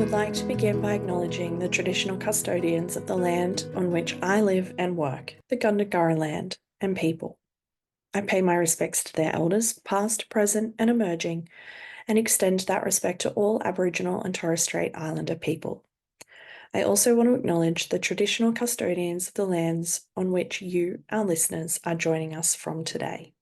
would like to begin by acknowledging the traditional custodians of the land on which I live and work, the Gundagara land and people. I pay my respects to their elders, past, present, and emerging, and extend that respect to all Aboriginal and Torres Strait Islander people. I also want to acknowledge the traditional custodians of the lands on which you, our listeners, are joining us from today.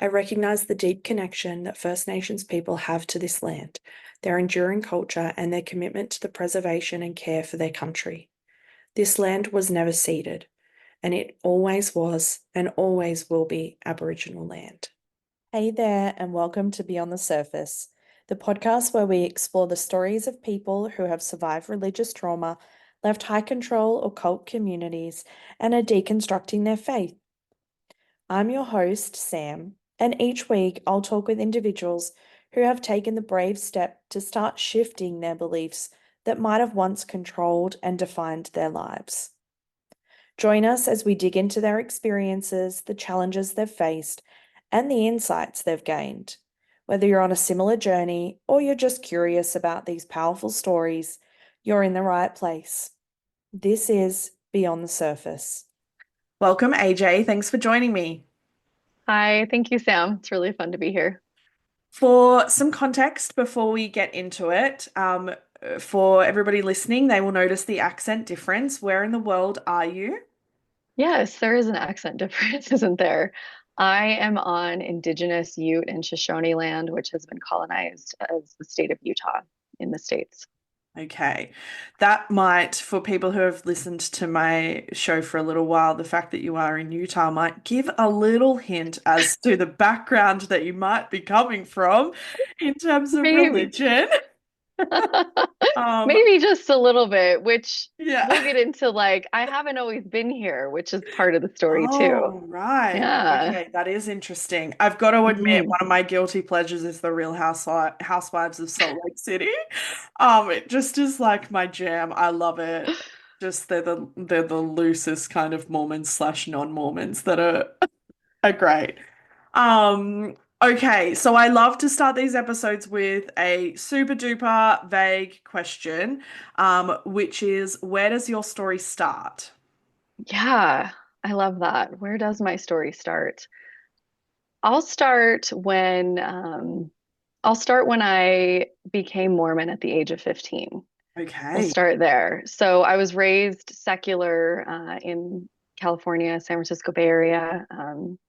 I recognise the deep connection that First Nations people have to this land, their enduring culture, and their commitment to the preservation and care for their country. This land was never ceded, and it always was and always will be Aboriginal land. Hey there, and welcome to Beyond the Surface, the podcast where we explore the stories of people who have survived religious trauma, left high control or cult communities, and are deconstructing their faith. I'm your host, Sam, and each week I'll talk with individuals who have taken the brave step to start shifting their beliefs that might have once controlled and defined their lives. Join us as we dig into their experiences, the challenges they've faced, and the insights they've gained. Whether you're on a similar journey or you're just curious about these powerful stories, you're in the right place. This is Beyond the Surface. Welcome, AJ. Thanks for joining me. Hi, thank you, Sam. It's really fun to be here. For some context before we get into it, for everybody listening, they will notice the accent difference. Where in the world are you? Yes, there is an accent difference, isn't there? I am on Indigenous Ute and Shoshone land, which has been colonized as the state of Utah in the States. Okay. That might, for people who have listened to my show for a little while, the fact that you are in Utah might give a little hint as to the background that you might be coming from in terms of Maybe. religion. Um, Maybe just a little bit, which we'll yeah. get into. Like, I haven't always been here, which is part of the story too. Oh, right. Yeah. Okay, that is interesting. I've got to admit, Mhm. one of my guilty pleasures is the Real Housewives of Salt Lake City. It just is like my jam. I love it. Just they're the loosest kind of Mormons slash non-Mormons that are great. Okay, so I love to start these episodes with a super duper vague question, which is where does your story start? Yeah, I love that. Where does my story start? I'll start when I'll start when I became Mormon at the age of 15. We'll Okay. start there. So I was raised secular in California, San Francisco Bay Area,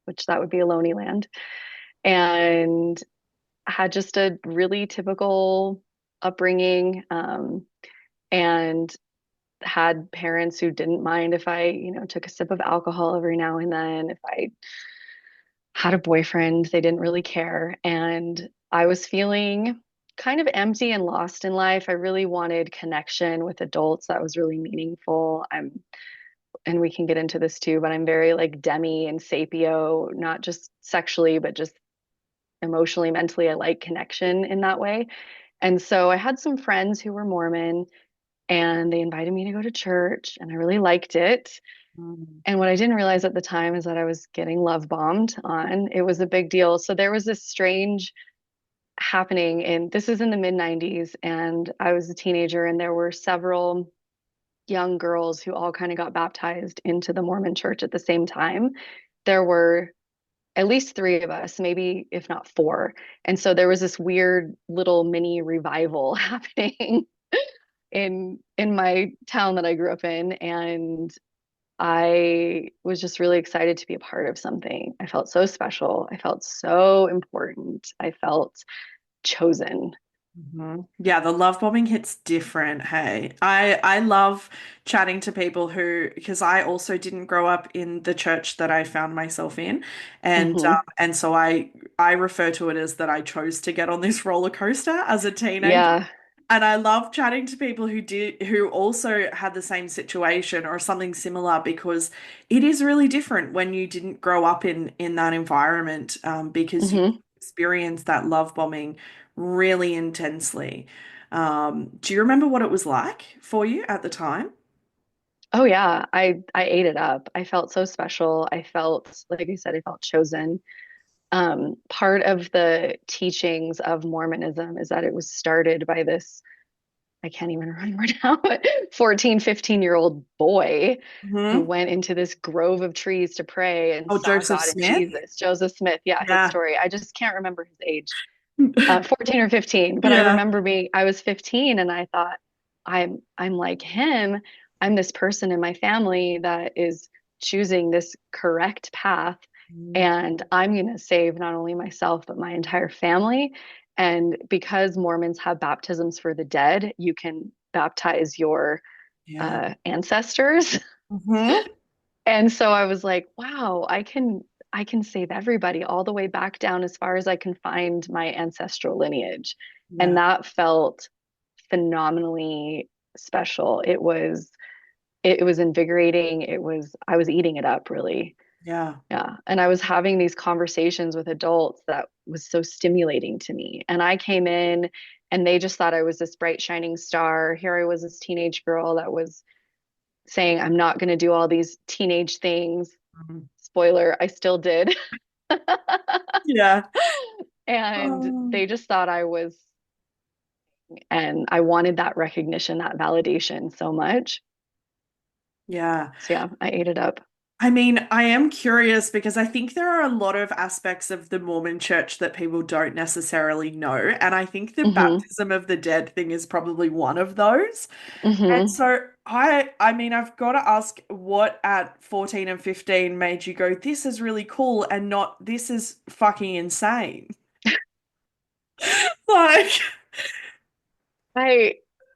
which that would be Ohlone land, and had just a really typical upbringing, and had parents who didn't mind if I, took a sip of alcohol every now and then, if I had a boyfriend. They didn't really care. And I was feeling kind of empty and lost in life. I really wanted connection with adults that was really meaningful. And we can get into this too, but I'm very like demi and sapio, not just sexually, but just emotionally, mentally. I like connection in that way. And so I had some friends who were Mormon and they invited me to go to church, and I really liked it. Mm. And what I didn't realize at the time is that I was getting love bombed on. It was a big deal. So there was this strange happening, and this is in the mid 90s, and I was a teenager, and there were several young girls who all kind of got baptized into the Mormon church at the same time. There were at least three of us, maybe if not four. And so there was this weird little mini revival happening in my town that I grew up in. And I was just really excited to be a part of something. I felt so special. I felt so important. I felt chosen. Yeah, the love bombing hits different. Hey, I love chatting to people who, because I also didn't grow up in the church that I found myself in, Hmm. and so I refer to it as that I chose to get on this roller coaster as a teenager. Yeah. And I love chatting to people who also had the same situation or something similar because it is really different when you didn't grow up in that environment, because you Hmm. experience that love bombing really intensely. Do you remember what it was like for you at the time? Oh yeah. I ate it up. I felt so special. I felt, like I said, I felt chosen. Part of the teachings of Mormonism is that it was started by this I can't even remember now, but 14, 15-year-old boy who Hmm. went into this grove of trees to pray and Oh, saw Joseph God and Smith. Jesus. Joseph Smith, yeah, his Yeah. story. I just can't remember his age. 14 or 15, but I Yeah. remember I was 15 and I thought I'm like him. I'm this person in my family that is choosing this correct path Mm. and I'm going to save not only myself but my entire family. And because Mormons have baptisms for the dead, you can baptize your Yeah. ancestors. Hmm. And so I was like, wow, I can save everybody all the way back down as far as I can find my ancestral lineage. And Yeah. that felt phenomenally special. It was invigorating. I was eating it up really. Yeah. Yeah. And I was having these conversations with adults that was so stimulating to me. And I came in and they just thought I was this bright shining star. Here I was, this teenage girl that was saying I'm not going to do all these teenage things. Mhm. Spoiler, I still did. Yeah. And Oh, they just thought I was, and I wanted that recognition, that validation so much. yeah. So yeah, I ate it up. I mean, I am curious because I think there are a lot of aspects of the Mormon church that people don't necessarily know. And I think the Hmm. baptism of the dead thing is probably one of those. And Hmm. so I mean, I've got to ask what at 14 and 15 made you go, this is really cool and not this is fucking insane. Like, I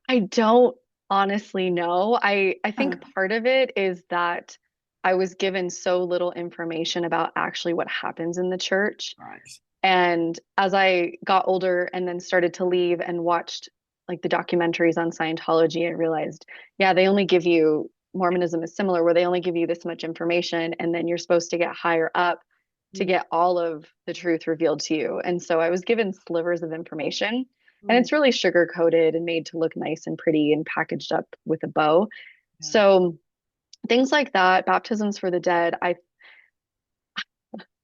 I don't honestly know. I uh, think part of it is that I was given so little information about actually what happens in the church. right. And as I got older and then started to leave and watched like the documentaries on Scientology, I realized, yeah, they only give you Mormonism is similar where they only give you this much information and then you're supposed to get higher up to Mm, get all of the truth revealed to you. And so I was given slivers of information and mm, it's really sugar coated and made to look nice and pretty and packaged up with a bow. yeah. So things like that, baptisms for the dead, I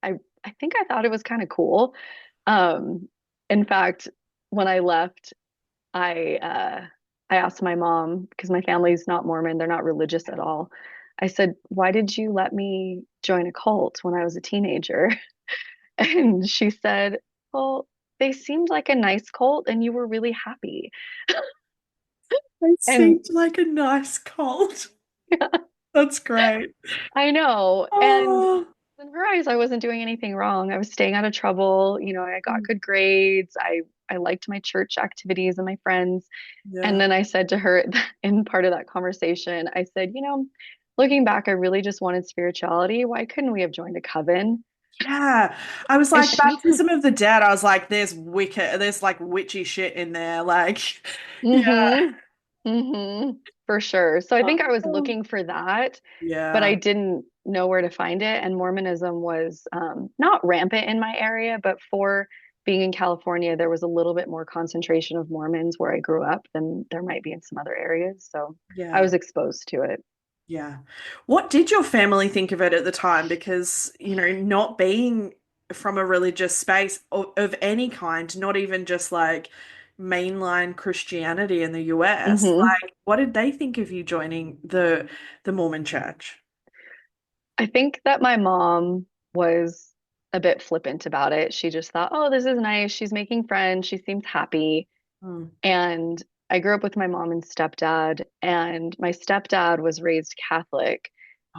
I think I thought it was kind of cool. Um, in fact, when I left, I asked my mom because my family's not Mormon, they're not religious at all. I said, "Why did you let me join a cult when I was a teenager?" And she said, "Well, they seemed like a nice cult and you were really happy." It And seemed like a nice cult. That's great. I know. And Oh, in her eyes, I wasn't doing anything wrong. I was staying out of trouble. I got good grades. I liked my church activities and my friends. And yeah. then I said to her in part of that conversation, I said, looking back, I really just wanted spirituality. Why couldn't we have joined a coven? Yeah. I was And like, she, baptism of the dead. I was like, there's wicked, there's like witchy shit in there. Like, yeah. mm-hmm, mm-hmm, for sure. So I think I was Oh, looking for that, but I yeah. didn't know where to find it. And Mormonism was not rampant in my area, but for being in California, there was a little bit more concentration of Mormons where I grew up than there might be in some other areas. So I Yeah. was exposed to it. Yeah. What did your family think of it at the time? Because, not being from a religious space of any kind, not even just like mainline Christianity in the US, Hmm. like what did they think of you joining the Mormon church? I think that my mom was a bit flippant about it. She just thought, oh, this is nice. She's making friends. She seems happy. Mm. And I grew up with my mom and stepdad, and my stepdad was raised Catholic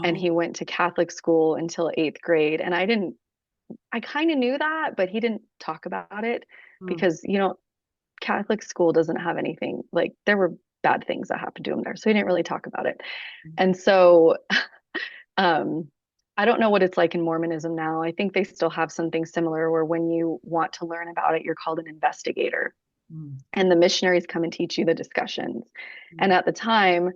and Oh. he went to Catholic school until eighth grade. And I kind of knew that, but he didn't talk about it Mm. because, Catholic school doesn't have anything like there were bad things that happened to him there. So he didn't really talk about it. And so Um, I don't know what it's like in Mormonism now. I think they still have something similar where when you want to learn about it, you're called an investigator. Mm. And the missionaries come and teach you the discussions. And Mm. at the time,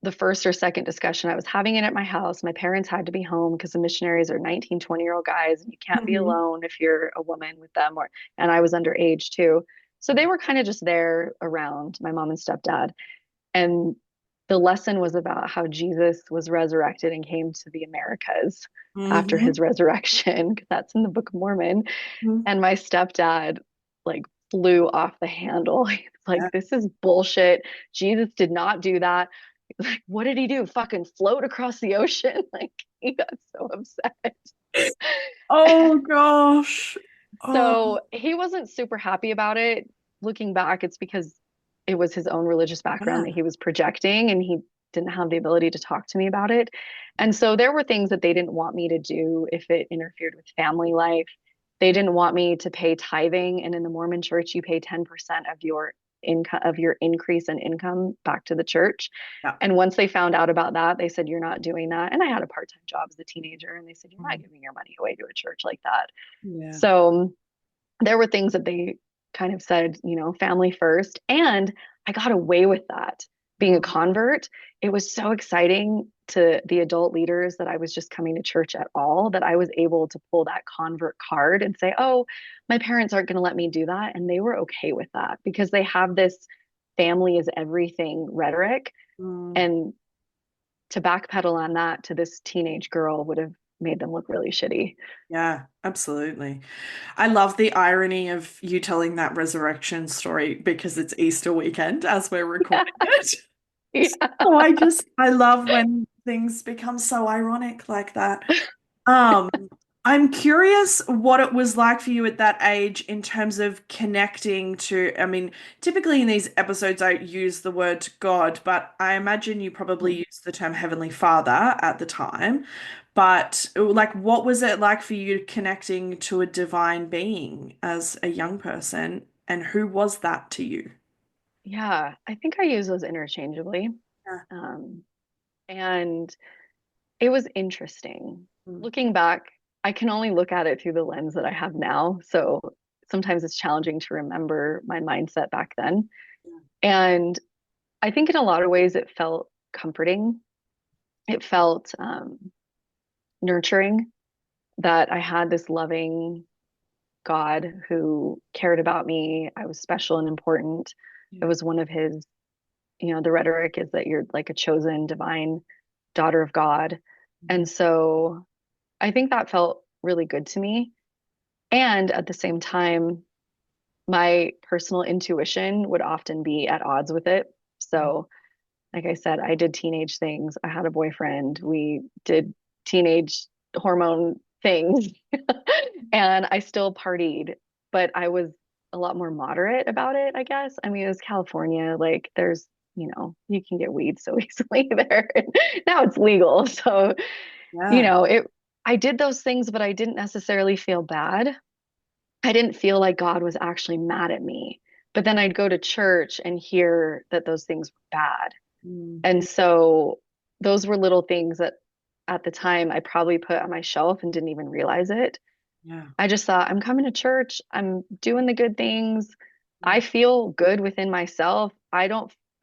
the first or second discussion, I was having it at my house. My parents had to be home because the missionaries are 19, 20-year-old guys, and you can't be Mhm. alone if you're a woman with them and I was underage too. So they were kind of just there around my mom and stepdad. And the lesson was about how Jesus was resurrected and came to the Americas after Mhm. his resurrection, because that's in the Book of Mormon. Mhm. And my stepdad like flew off the handle. He's Yeah. like, this is bullshit. Jesus did not do that. Like, what did he do? Fucking float across the ocean? Like, he got so upset. Oh gosh. Oh, So he wasn't super happy about it. Looking back, it's because it was his own religious background that yeah. he was projecting, and he didn't have the ability to talk to me about it. And so there were things that they didn't want me to do if it interfered with family life. They didn't want me to pay tithing, and in the Mormon church, you pay 10% of your income, of your increase in income, back to the church. Yeah. And once they found out about that, they said, "You're not doing that." And I had a part-time job as a teenager, and they said, "You're not Mm. giving your money away to a church like that." Yeah. So there were things that they kind of said, family first. And I got away with that. Being a Mm. convert, it was so exciting to the adult leaders that I was just coming to church at all, that I was able to pull that convert card and say, oh, my parents aren't going to let me do that. And they were okay with that because they have this family is everything rhetoric. Mm. And to backpedal on that to this teenage girl would have made them look really shitty. Yeah, absolutely. I love the irony of you telling that resurrection story because it's Easter weekend as we're recording it. Yeah. So I love when things become so ironic like that. I'm curious what it was like for you at that age in terms of connecting to, I mean, typically in these episodes I use the word God, but I imagine you probably used the term Heavenly Father at the time. But like, what was it like for you connecting to a divine being as a young person, and who was that to you? Yeah, I think I use those interchangeably. Yeah. Um, and it was interesting. Mm. Looking back, I can only look at it through the lens that I have now. So sometimes it's challenging to remember my mindset back then. And I think in a lot of ways it felt comforting. It felt nurturing that I had this loving God who cared about me. I was special and important. It Yeah. was one of his, the rhetoric is that you're like a chosen divine daughter of God. Mhm. And so I think that felt really good to me. And at the same time, my personal intuition would often be at odds with it. So, like I said, I did teenage things. I had a boyfriend. We did teenage hormone things, and I still partied, but I was a lot more moderate about it, I guess. I mean, it was California. Like, you can get weed so easily there. Now it's legal. So, Yeah. it I did those things, but I didn't necessarily feel bad. I didn't feel like God was actually mad at me. But then I'd go to church and hear that those things were bad. Mm. And so those were little things that at the time I probably put on my shelf and didn't even realize it. Yeah. I just thought, I'm coming to church, I'm doing the good things. Mm. I feel good within myself. I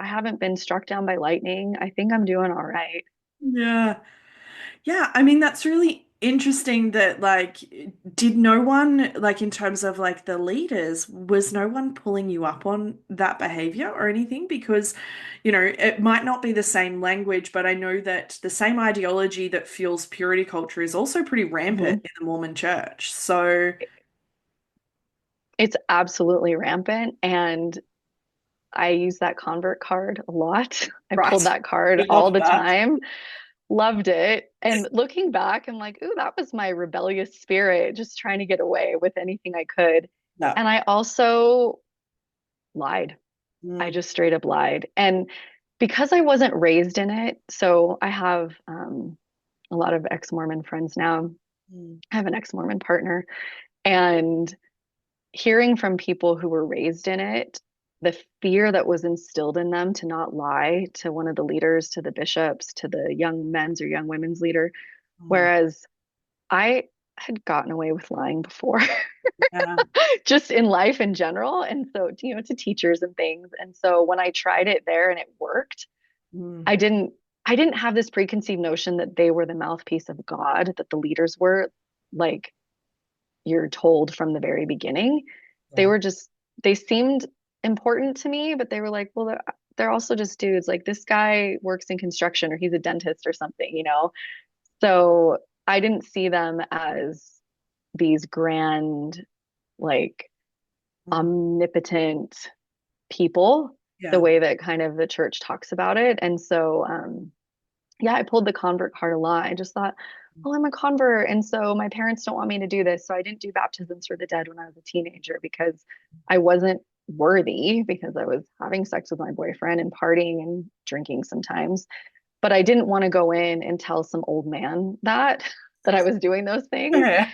haven't been struck down by lightning. I think I'm doing all right. Yeah. Yeah, I mean that's really interesting that like did no one like in terms of like the leaders was no one pulling you up on that behavior or anything because it might not be the same language but I know that the same ideology that fuels purity culture is also pretty rampant Mhm. in the Mormon church. So It's absolutely rampant. And I use that convert card a lot. I pulled right. that card We all love the that. time. Loved it. And looking back, I'm like, ooh, that was my rebellious spirit, just trying to get away with anything I could. No. And I also lied. I Mm. just straight up lied. And because I wasn't raised in it, so I have a lot of ex-Mormon friends now. Mm. I have an ex-Mormon partner. And hearing from people who were raised in it, the fear that was instilled in them to not lie to one of the leaders, to the bishops, to the young men's or young women's leader. Mm. Whereas I had gotten away with lying before, Yeah. just in life in general. And so, to teachers and things. And so when I tried it there and it worked, Mm. I didn't I didn't have this preconceived notion that they were the mouthpiece of God, that the leaders were, like you're told from the very beginning. They Yeah. were just they seemed important to me, but they were like, well, they're also just dudes. Like this guy works in construction or he's a dentist or something. So I didn't see them as these grand, like Mm. omnipotent people, the Yeah. way that kind of the church talks about it. And so, yeah, I pulled the convert card a lot. I just thought, well, I'm a convert. And so my parents don't want me to do this. So I didn't do baptisms for the dead when I was a teenager because I wasn't worthy because I was having sex with my boyfriend and partying and drinking sometimes. But I didn't want to go in and tell some old man that I was doing those things. Yeah.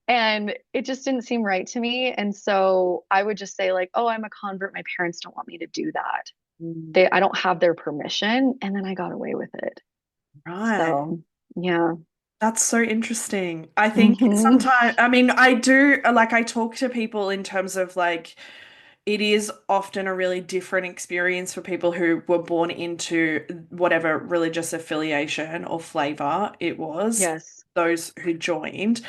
And it just didn't seem right to me. And so I would just say, like, oh, I'm a convert. My parents don't want me to do that. Mm. I don't have their permission. And then I got away with it. Right. So yeah. That's so interesting. I think Hmm. sometimes, I mean, I do like I talk to people in terms of like it is often a really different experience for people who were born into whatever religious affiliation or flavor it was, Yes. those who joined.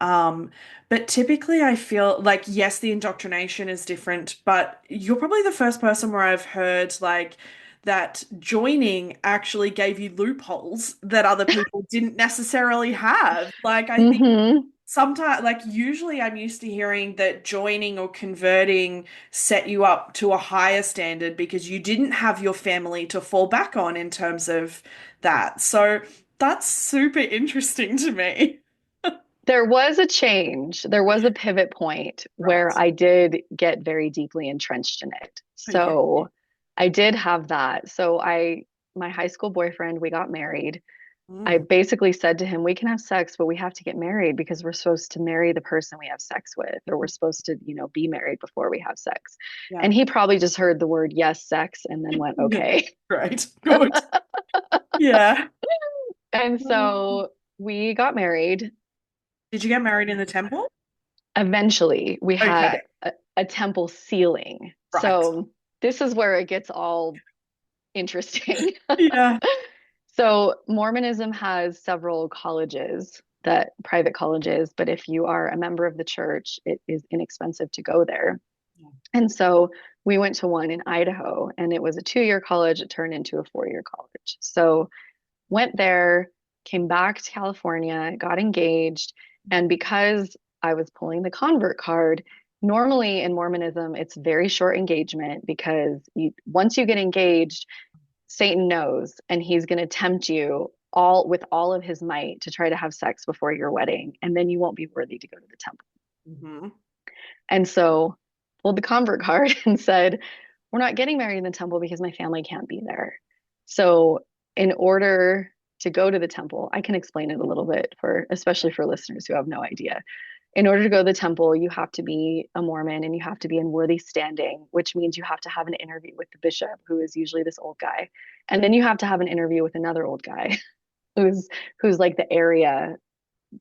Um, but typically, I feel like, yes, the indoctrination is different, but you're probably the first person where I've heard like that joining actually gave you loopholes that other people didn't necessarily have. Like, I think Hmm. sometimes, like, usually I'm used to hearing that joining or converting set you up to a higher standard because you didn't have your family to fall back on in terms of that. So that's super interesting to me. There was a change. There was a pivot point where Right. I did get very deeply entrenched in it. Okay. So I did have that. My high school boyfriend, we got married. I Mm. basically said to him, we can have sex, but we have to get married because we're supposed to marry the person we have sex with, or we're supposed to, be married before we have sex. Yeah. And he probably just heard the word yes, sex, and then went, Yeah. okay. Great. Good. Yeah. And so we got married. Did you get married in the temple? Eventually, we had Okay. a temple ceiling. Right. So this is where it gets all interesting. Yeah. So Mormonism has several colleges, that private colleges, but if you are a member of the church, it is inexpensive to go there. And so we went to one in Idaho, and it was a 2-year college. It turned into a 4-year college. So went there, came back to California, got engaged. And because I was pulling the convert card, normally in Mormonism, it's very short engagement because once you get engaged, Satan knows and he's going to tempt you all of his might to try to have sex before your wedding. And then you won't be worthy to go to the temple. Hmm. And so pulled the convert card and said, we're not getting married in the temple because my family can't be there. So in order to go to the temple, I can explain it a little bit for especially for listeners who have no idea. In order to go to the temple, you have to be a Mormon and you have to be in worthy standing, which means you have to have an interview with the bishop, who is usually this old guy. And then you have to have an interview with another old guy who's like the area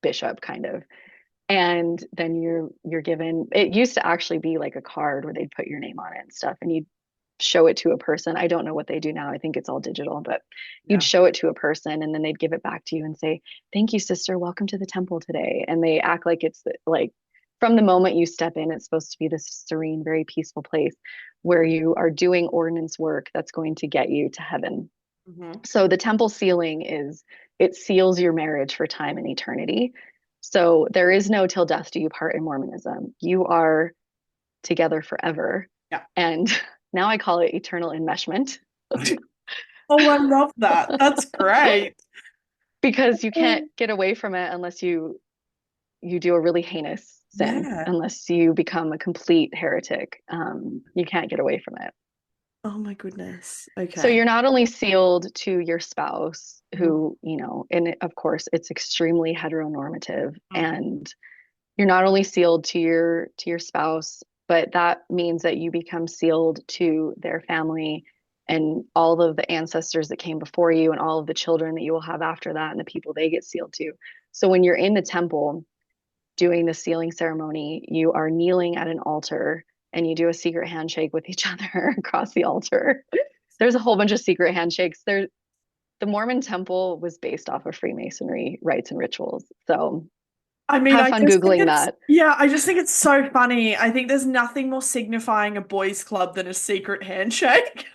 bishop kind of. And then you're given, it used to actually be like a card where they'd put your name on it and stuff, and you'd show it to a person. I don't know what they do now. I think it's all digital, but you'd Yeah. show it to a person and then they'd give it back to you and say, thank you, sister. Welcome to the temple today. And they act like it's like from the moment you step in, it's supposed to be this serene, very peaceful place where you are doing ordinance work that's going to get you to heaven. Hmm. So the temple sealing it seals your marriage for time and eternity. So there is no till death do you part in Mormonism. You are together forever. Yeah. And now I call it eternal enmeshment Oh, I love that. That's great. because you can't get away from it unless you do a really heinous sin, Yeah. unless you become a complete heretic. You can't get away from it. Oh my goodness. So Okay. you're not only sealed to your spouse, Mhm. who, and of course it's extremely heteronormative, Mhm. and you're not only sealed to your spouse, but that means that you become sealed to their family and all of the ancestors that came before you and all of the children that you will have after that and the people they get sealed to. So when you're in the temple doing the sealing ceremony, you are kneeling at an altar and you do a secret handshake with each other across the altar. There's a whole bunch of secret handshakes. The Mormon temple was based off of Freemasonry rites and rituals. So I mean, have I fun just think Googling it's, that. yeah, I just think it's so funny. I think there's nothing more signifying a boys' club than a secret handshake.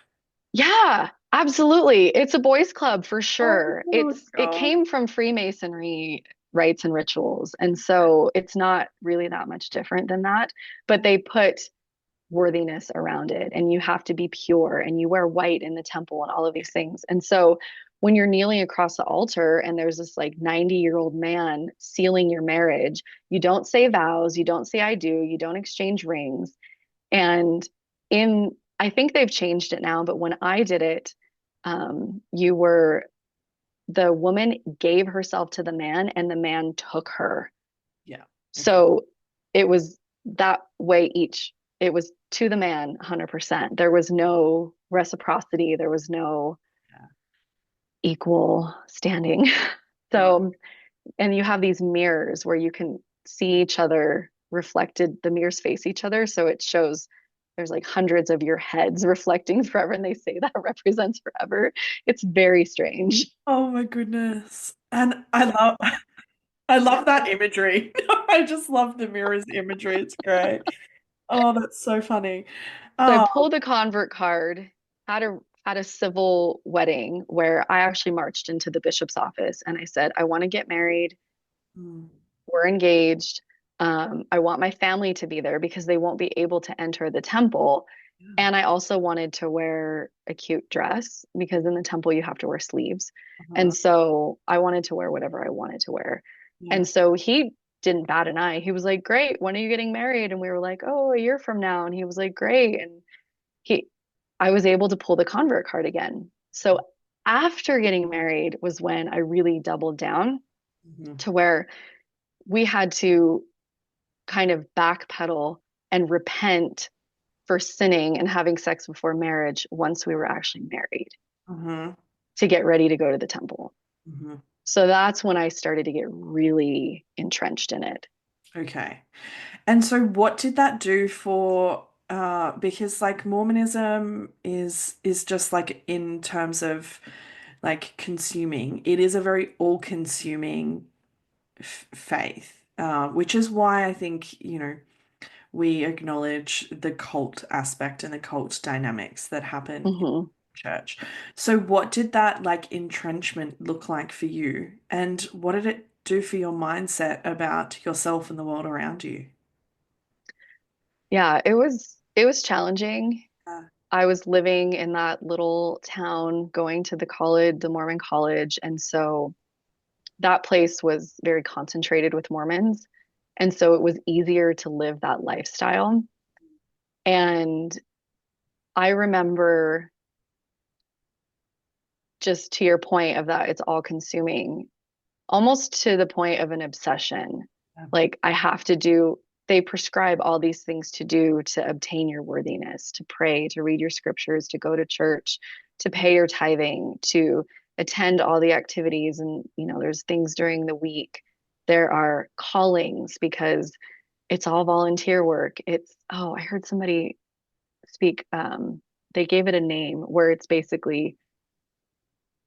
Yeah, absolutely. It's a boys' club for Oh sure. my It God. came from Freemasonry rites and rituals. And so it's not really that much different than that. But they put worthiness around it, and you have to be pure, and you wear white in the temple and all of these things. And so when you're kneeling across the altar and there's this like 90-year-old man sealing your marriage, you don't say vows, you don't say I do, you don't exchange rings. And in I think they've changed it now, but when I did it, you were the woman gave herself to the man and the man took her. Yeah. Okay. So it was that way each. It was to the man 100%. There was no reciprocity, there was no Yeah. equal standing. Right. So, and you have these mirrors where you can see each other reflected, the mirrors face each other. So it shows there's like hundreds of your heads reflecting forever, and they say that represents forever. It's very strange. Oh my goodness. And I love that imagery. I just love the mirrors imagery. It's great. Oh, that's so funny. So I Oh. pulled a convert card, had a civil wedding where I actually marched into the bishop's office and I said, I want to get married. Mm. We're engaged. I want my family to be there because they won't be able to enter the temple. Yeah. And I also wanted to wear a cute dress because in the temple you have to wear sleeves. And Uh-huh. so I wanted to wear whatever I wanted to wear. Yeah. And so he didn't bat an eye. He was like, "Great, when are you getting married?" And we were like, "Oh, a year from now." And he was like, "Great." And he I was able to pull the convert card again. So after getting married was when I really doubled down Mhm. to where we had to kind of backpedal and repent for sinning and having sex before marriage once we were actually married Mhm. to get ready to go to the temple. Mhm. So that's when I started to get really entrenched in it. Okay. And so what did that do for because like Mormonism is just like in terms of like consuming, it is a very all-consuming faith. Which is why I think, we acknowledge the cult aspect and the cult dynamics that happen in Hmm. church. So what did that like entrenchment look like for you? And what did it do for your mindset about yourself and the world around you? Yeah, it was challenging. Uh, I was living in that little town, going to the college, the Mormon college, and so that place was very concentrated with Mormons. And so it was easier to live that lifestyle. And I remember, just to your point of that, it's all consuming, almost to the point of an obsession. Like I have to do, they prescribe all these things to do to obtain your worthiness, to pray, to read your scriptures, to go to church, to pay your tithing, to attend all the activities. And, there's things during the week. There are callings because it's all volunteer work. I heard somebody speak, they gave it a name where it's basically,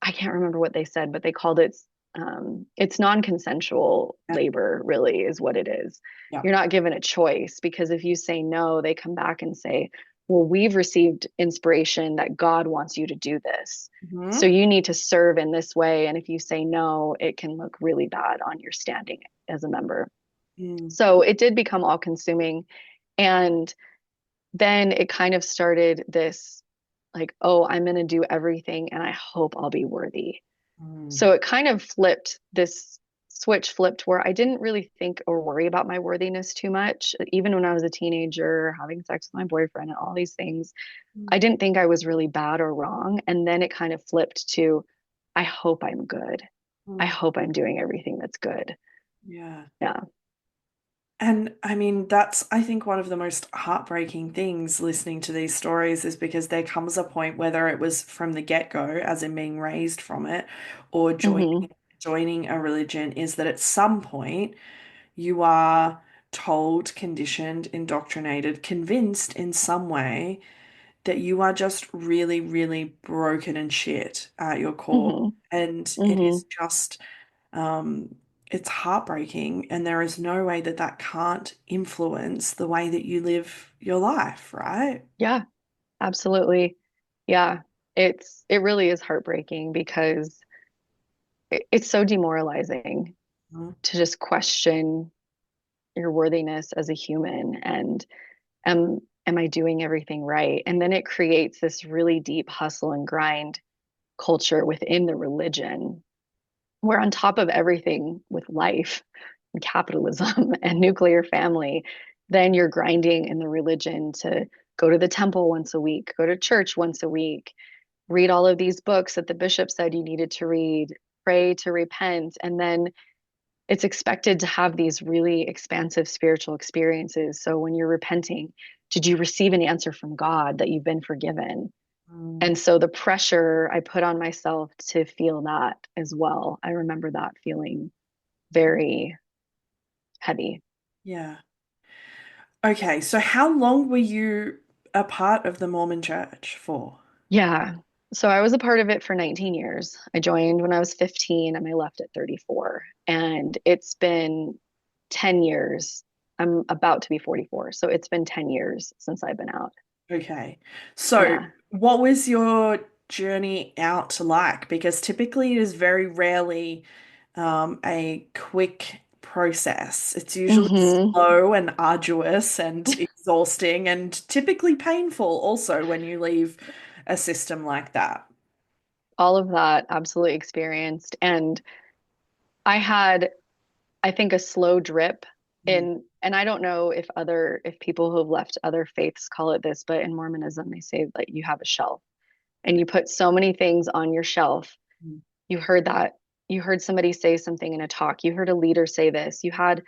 I can't remember what they said, but they called it's non-consensual yeah, labor, really, is what it is. yeah. You're not given a choice because if you say no, they come back and say, well, we've received inspiration that God wants you to do this. So Hmm. you need to serve in this way. And if you say no, it can look really bad on your standing as a member. Mm. So it did become all consuming. And then it kind of started this like, oh, I'm going to do everything and I hope I'll be worthy. Mm. So it kind of flipped, this switch flipped where I didn't really think or worry about my worthiness too much. Even when I was a teenager, having sex with my boyfriend and all these things, I didn't think I was really bad or wrong. And then it kind of flipped to, I hope I'm good. I Mm. hope I'm doing everything that's good. Yeah. Yeah. And I mean, that's, I think, one of the most heartbreaking things listening to these stories is because there comes a point, whether it was from the get-go, as in being raised from it, or Hmm. joining a religion, is that at some point you are told, conditioned, indoctrinated, convinced in some way that you are just really, really broken and shit at your core. Hmm. And it Hmm. is just um, it's heartbreaking, and there is no way that that can't influence the way that you live your life, right? Yeah, absolutely. Yeah. It really is heartbreaking because it's so demoralizing Mhm. to just question your worthiness as a human. And am I doing everything right? And then it creates this really deep hustle and grind culture within the religion, where on top of everything with life and capitalism and nuclear family, then you're grinding in the religion to go to the temple once a week, go to church once a week, read all of these books that the bishop said you needed to read, pray to repent, and then it's expected to have these really expansive spiritual experiences. So when you're repenting, did you receive an answer from God that you've been forgiven? Mm. And so the pressure I put on myself to feel that as well, I remember that feeling very heavy. Yeah. Okay, so how long were you a part of the Mormon church for? Yeah. So I was a part of it for 19 years. I joined when I was 15 and I left at 34. And it's been 10 years. I'm about to be 44. So it's been 10 years since I've been out. Okay. So, Yeah. what was your journey out like? Because typically it is very rarely a quick process. It's usually Hmm. slow and arduous and exhausting and typically painful also when you leave a system like that. All of that absolutely experienced. And I had, I think, a slow drip Mm. in, and I don't know if people who have left other faiths call it this, but in Mormonism, they say that you have a shelf and you put so many things on your shelf. Mm. You heard that. You heard somebody say something in a talk. You heard a leader say this. You had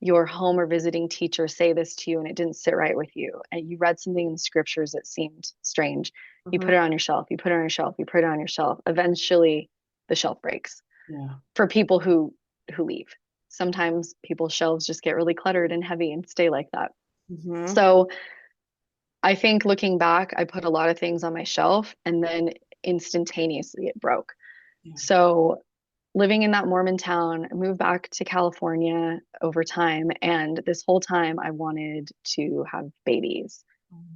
your home or visiting teacher say this to you and it didn't sit right with you. And you read something in the scriptures that seemed strange. You Mhm. put it on your shelf. You put it on your shelf. You put it on your shelf. Eventually, the shelf breaks Yeah. for people who leave. Sometimes people's shelves just get really cluttered and heavy and stay like that. Hmm. So I think looking back, I put a lot of things on my shelf and then instantaneously it broke. Yeah. So living in that Mormon town, I moved back to California over time. And this whole time, I wanted to have babies.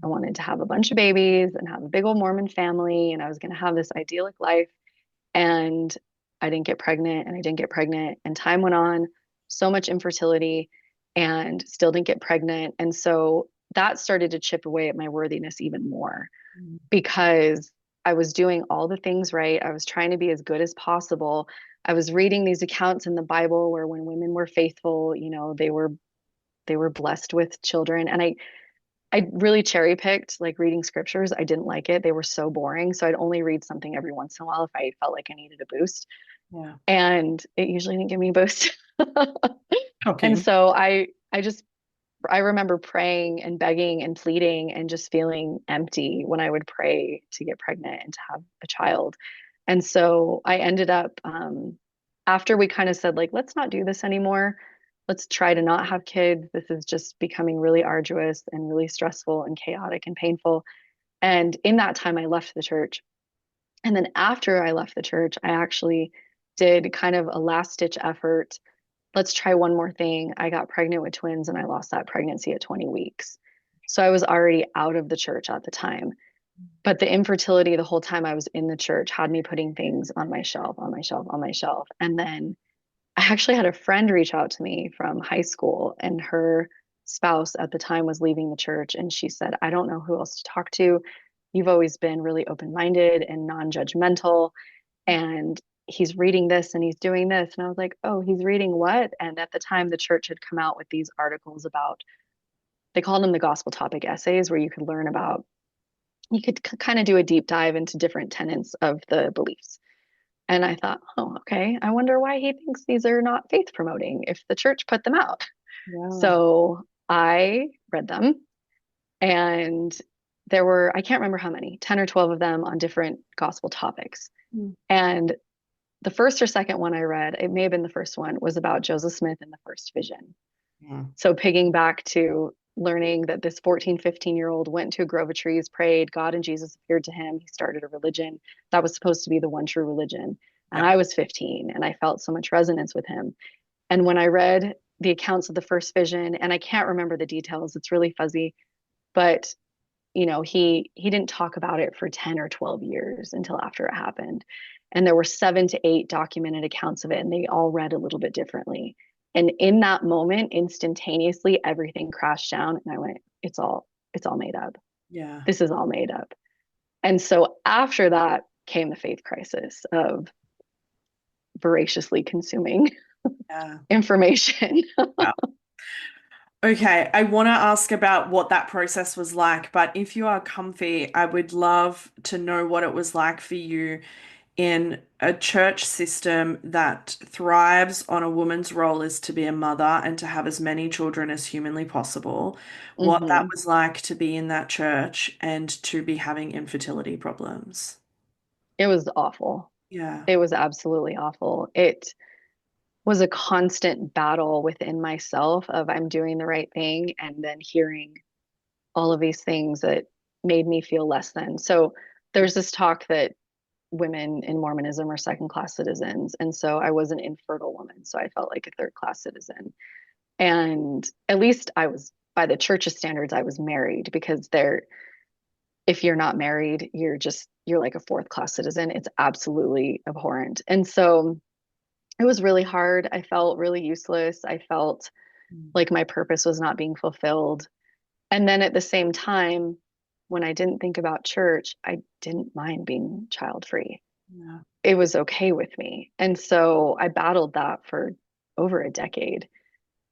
I Mm. wanted to have a bunch of babies and have a big old Mormon family. And I was going to have this idyllic life. And I didn't get pregnant and I didn't get pregnant. And time went on, so much infertility, and still didn't get pregnant. And so that started to chip away at my worthiness even more Mm. because I was doing all the things right. I was trying to be as good as possible. I was reading these accounts in the Bible where when women were faithful, they were blessed with children. And I really cherry picked like reading scriptures. I didn't like it. They were so boring. So I'd only read something every once in a while if I felt like I needed a boost. Yeah. And it usually didn't give me a boost. And Shocking. so I remember praying and begging and pleading and just feeling empty when I would pray to get pregnant and to have a child. And so I ended up, after we kind of said, like, let's not do this anymore. Let's try to not have kids. This is just becoming really arduous and really stressful and chaotic and painful. And in that time, I left the church. And then after I left the church, I actually did kind of a last stitch effort. Let's try one more thing. I got pregnant with twins and I lost that pregnancy at 20 weeks. So I was already out of the church at the time. But the infertility the whole time I was in the church had me putting things on my shelf, on my shelf, on my shelf. And then I actually had a friend reach out to me from high school, and her spouse at the time was leaving the church. And she said, I don't know who else to talk to. You've always been really open minded and non judgmental. And he's reading this and he's doing this. And I was like, oh, he's reading what? And at the time, the church had come out with these articles about, they called them the gospel topic essays, where you could learn about, you could kind of do a deep dive into different tenets of the beliefs. And I thought, oh, okay, I wonder why he thinks these are not faith promoting if the church put them out. Yeah. So I read them, and there were, I can't remember how many, 10 or 12 of them on different gospel topics. Mm. And the first or second one I read, it may have been the first one, was about Joseph Smith and the first vision. Yeah. So pigging back to learning that this 14, 15-year-old went to a grove of trees, prayed, God and Jesus appeared to him. He started a religion that was supposed to be the one true religion. And Yeah. I was 15 and I felt so much resonance with him. And when I read the accounts of the first vision, and I can't remember the details, it's really fuzzy, but he didn't talk about it for 10 or 12 years until after it happened. And there were 7 to 8 documented accounts of it, and they all read a little bit differently. And in that moment, instantaneously, everything crashed down, and I went, it's all made up. Yeah. This is all made up. And so after that came the faith crisis of voraciously consuming Yeah. information. Yeah. Okay, I want to ask about what that process was like, but if you are comfy, I would love to know what it was like for you in a church system that thrives on a woman's role is to be a mother and to have as many children as humanly possible, what that Hmm. was like to be in that church and to be having infertility problems. It was awful. Yeah. It was absolutely awful. It was a constant battle within myself of I'm doing the right thing and then hearing all of these things that made me feel less than. So there's this talk that women in Mormonism are second class citizens. And so I was an infertile woman. So I felt like a third class citizen. And at least I was, by the church's standards, I was married because they're, if you're not married, you're like a fourth class citizen. It's absolutely abhorrent. And so it was really hard. I felt really useless. I felt Mm. like my purpose was not being fulfilled. And then at the same time, when I didn't think about church, I didn't mind being child free. Yeah. It was okay with me. And so I battled that for over a decade.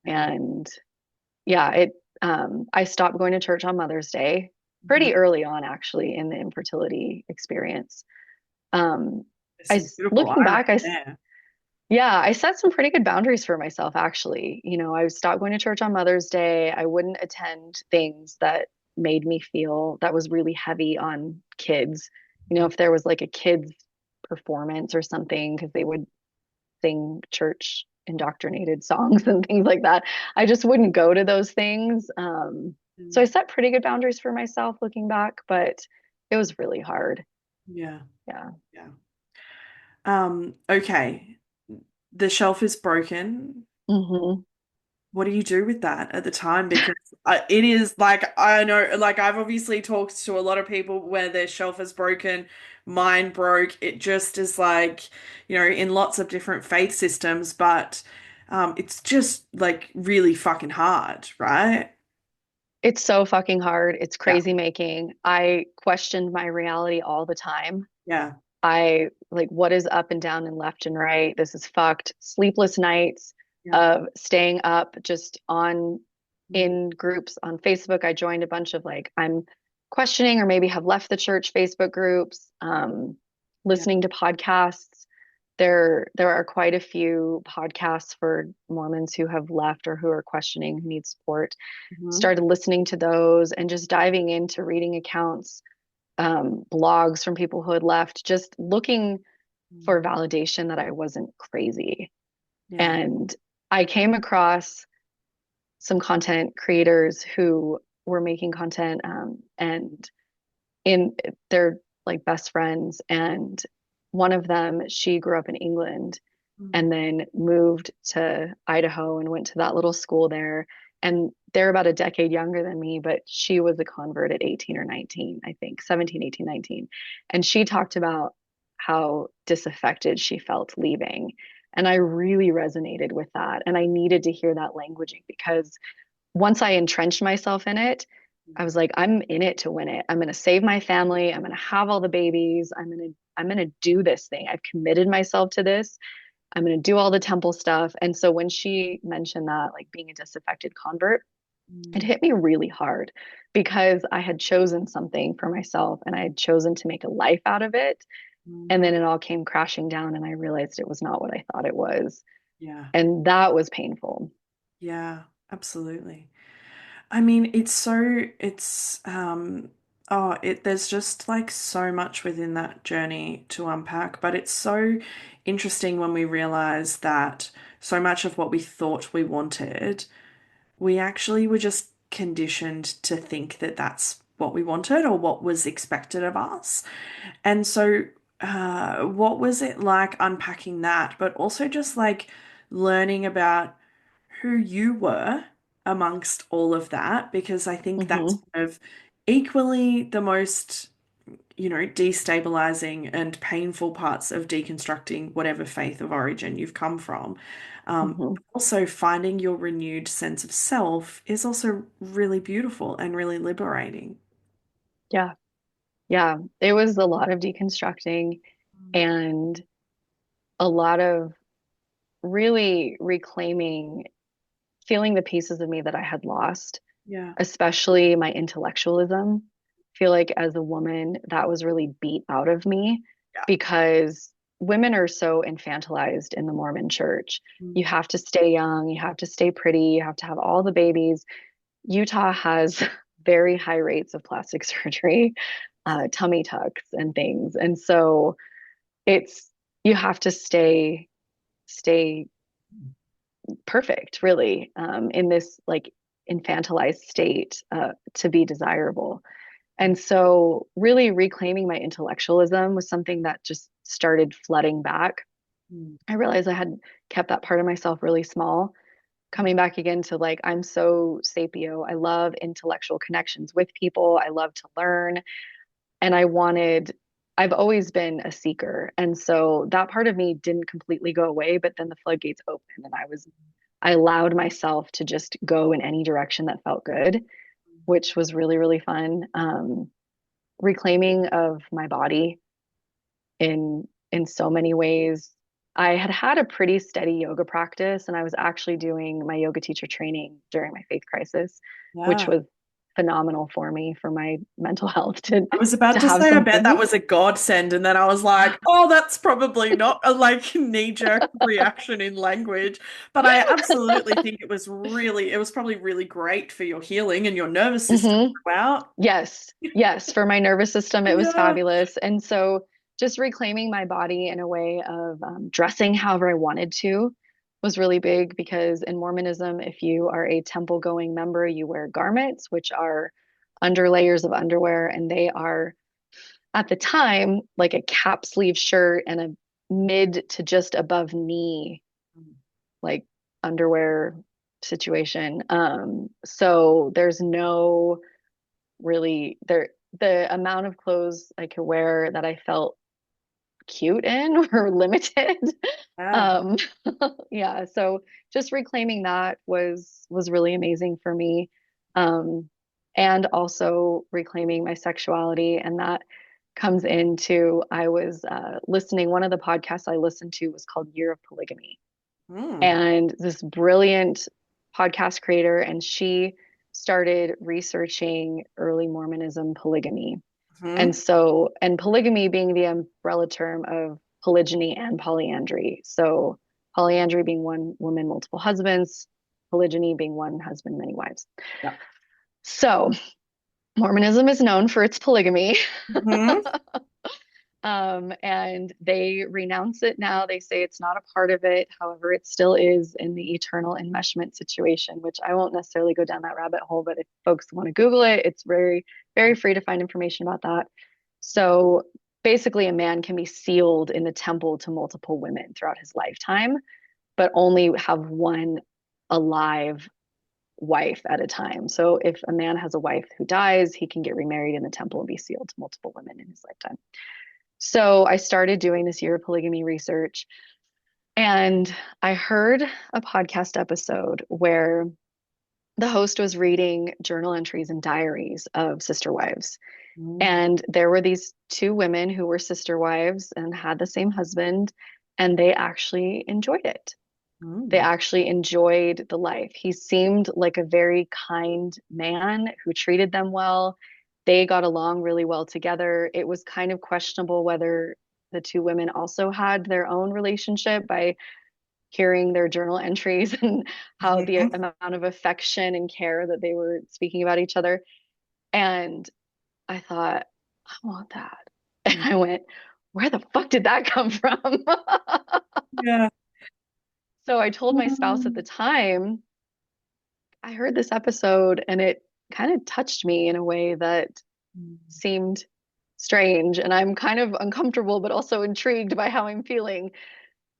Yeah. And yeah, I stopped going to church on Mother's Day Mhm. pretty early on, actually, in the infertility experience. Um, There's some beautiful looking irony back, I there. yeah, I set some pretty good boundaries for myself, actually. I stopped going to church on Mother's Day. I wouldn't attend things that made me feel that was really heavy on kids. If there was like a kids performance or something, because they would sing church indoctrinated songs and things like that, I just wouldn't go to those things. So I Mm. set pretty good boundaries for myself looking back, but it was really hard. Yeah. Yeah. Yeah. Okay. The shelf is broken. Hmm. What do you do with that at the time? Because it is like, I know, like, I've obviously talked to a lot of people where their shelf is broken, mine broke. It just is like, in lots of different faith systems, but it's just like really fucking hard, right? It's so fucking hard. It's Yeah. crazy making. I questioned my reality all the time. Yeah. I like what is up and down and left and right. This is fucked. Sleepless nights Yeah. of staying up just on Mm. in groups on Facebook. I joined a bunch of like I'm questioning or maybe have left the church Facebook groups, Yeah. listening to podcasts. There are quite a few podcasts for Mormons who have left or who are questioning, who need support. Mhm. Started listening to those and just diving into reading accounts, blogs from people who had left, just looking Mm. for validation that I wasn't crazy. Yeah. And I came across some content creators who were making content, and in they're like best friends. And one of them, she grew up in England Mm. and then moved to Idaho and went to that little school there. And they're about a decade younger than me, but she was a convert at 18 or 19, I think, 17, 18, 19. And she talked about how disaffected she felt leaving. And I really resonated with that. And I needed to hear that languaging because once I entrenched myself in it, I was like, I'm in it to win it. I'm going to save my family. I'm going to have all the babies. I'm going to do this thing. I've committed myself to this. I'm going to do all the temple stuff. And so when she mentioned that, like being a disaffected convert, it Mm. hit me really hard because I had chosen something for myself and I had chosen to make a life out of it. Mm. And then it all came crashing down and I realized it was not what I thought it was. Yeah. And that was painful. Yeah. Absolutely. I mean, there's just like so much within that journey to unpack, but it's so interesting when we realize that so much of what we thought we wanted, we actually were just conditioned to think that that's what we wanted or what was expected of us. And so, what was it like unpacking that, but also just like learning about who you were amongst all of that? Because I think that's Hmm. kind of equally the most destabilizing and painful parts of deconstructing whatever faith of origin you've come from. Mhm. Also, finding your renewed sense of self is also really beautiful and really liberating. Yeah. Yeah. It was a lot of deconstructing and a lot of really reclaiming, feeling the pieces of me that I had lost, Yeah. especially my intellectualism. I feel like as a woman, that was really beat out of me Yeah. because women are so infantilized in the Mormon church. You Mm. have to stay young, you have to stay pretty, you have to have all the babies. Utah has very high rates of plastic surgery, tummy tucks and things. And so it's you have to stay perfect, really, in this like infantilized state to be desirable. And so, really reclaiming my intellectualism was something that just started flooding back. Mm. I realized I had kept that part of myself really small. Coming back again to like, I'm so sapio. I love intellectual connections with people. I love to learn. And I've always been a seeker. And so that part of me didn't completely go away, but then the floodgates opened and I allowed myself to just go in any direction that felt good, which was really, really fun. Reclaiming of my body in so many ways. I had had a pretty steady yoga practice, and I was actually doing my yoga teacher training during my faith crisis, which Yeah. was phenomenal for me for my mental health to I was about to to have say, I bet that something. was a godsend, and then I was like, oh, that's probably not a like knee-jerk reaction in language. But I absolutely think it was probably really great for your healing and your nervous system Hmm. throughout. Yes, yes, for my nervous system, it was Yeah. fabulous. And so just reclaiming my body in a way of dressing however I wanted to was really big because in Mormonism, if you are a temple going member, you wear garments, which are under layers of underwear, and they are at the time like a cap sleeve shirt and a mid to just above knee like underwear situation. So there's no really there the amount of clothes I could wear that I felt cute in were limited. Yeah. Um, yeah, so just reclaiming that was really amazing for me. Um, and also reclaiming my sexuality, and that comes into I was listening. One of the podcasts I listened to was called Year of Polygamy, Mm. and this brilliant podcast creator, and she started researching early Mormonism polygamy. And Hmm. so, and polygamy being the umbrella term of polygyny and polyandry. So, polyandry being one woman, multiple husbands, polygyny being one husband, many wives. Yeah. So, Mormonism is known for its polygamy. Hmm. And they renounce it now. They say it's not a part of it. However, it still is in the eternal enmeshment situation, which I won't necessarily go down that rabbit hole, but if folks want to Google it, it's very, very free to find information about that. So basically, a man can be sealed in the temple to multiple women throughout his lifetime, but only have one alive wife at a time. So if a man has a wife who dies, he can get remarried in the temple and be sealed to multiple women in his lifetime. So I started doing this year of polygamy research, and I heard a podcast episode where the host was reading journal entries and diaries of sister wives. Mm. And there were these two women who were sister wives and had the same husband, and they actually enjoyed it. They Mm. actually enjoyed the life. He seemed like a very kind man who treated them well. They got along really well together. It was kind of questionable whether the two women also had their own relationship by hearing their journal entries and how the Mhm. amount of affection and care that they were speaking about each other. And I thought, I want that. And Mm. I went, where the fuck did that come from? Yeah. So I told my spouse at the Mm. time, I heard this episode and it kind of touched me in a way that seemed strange. And I'm kind of uncomfortable, but also intrigued by how I'm feeling.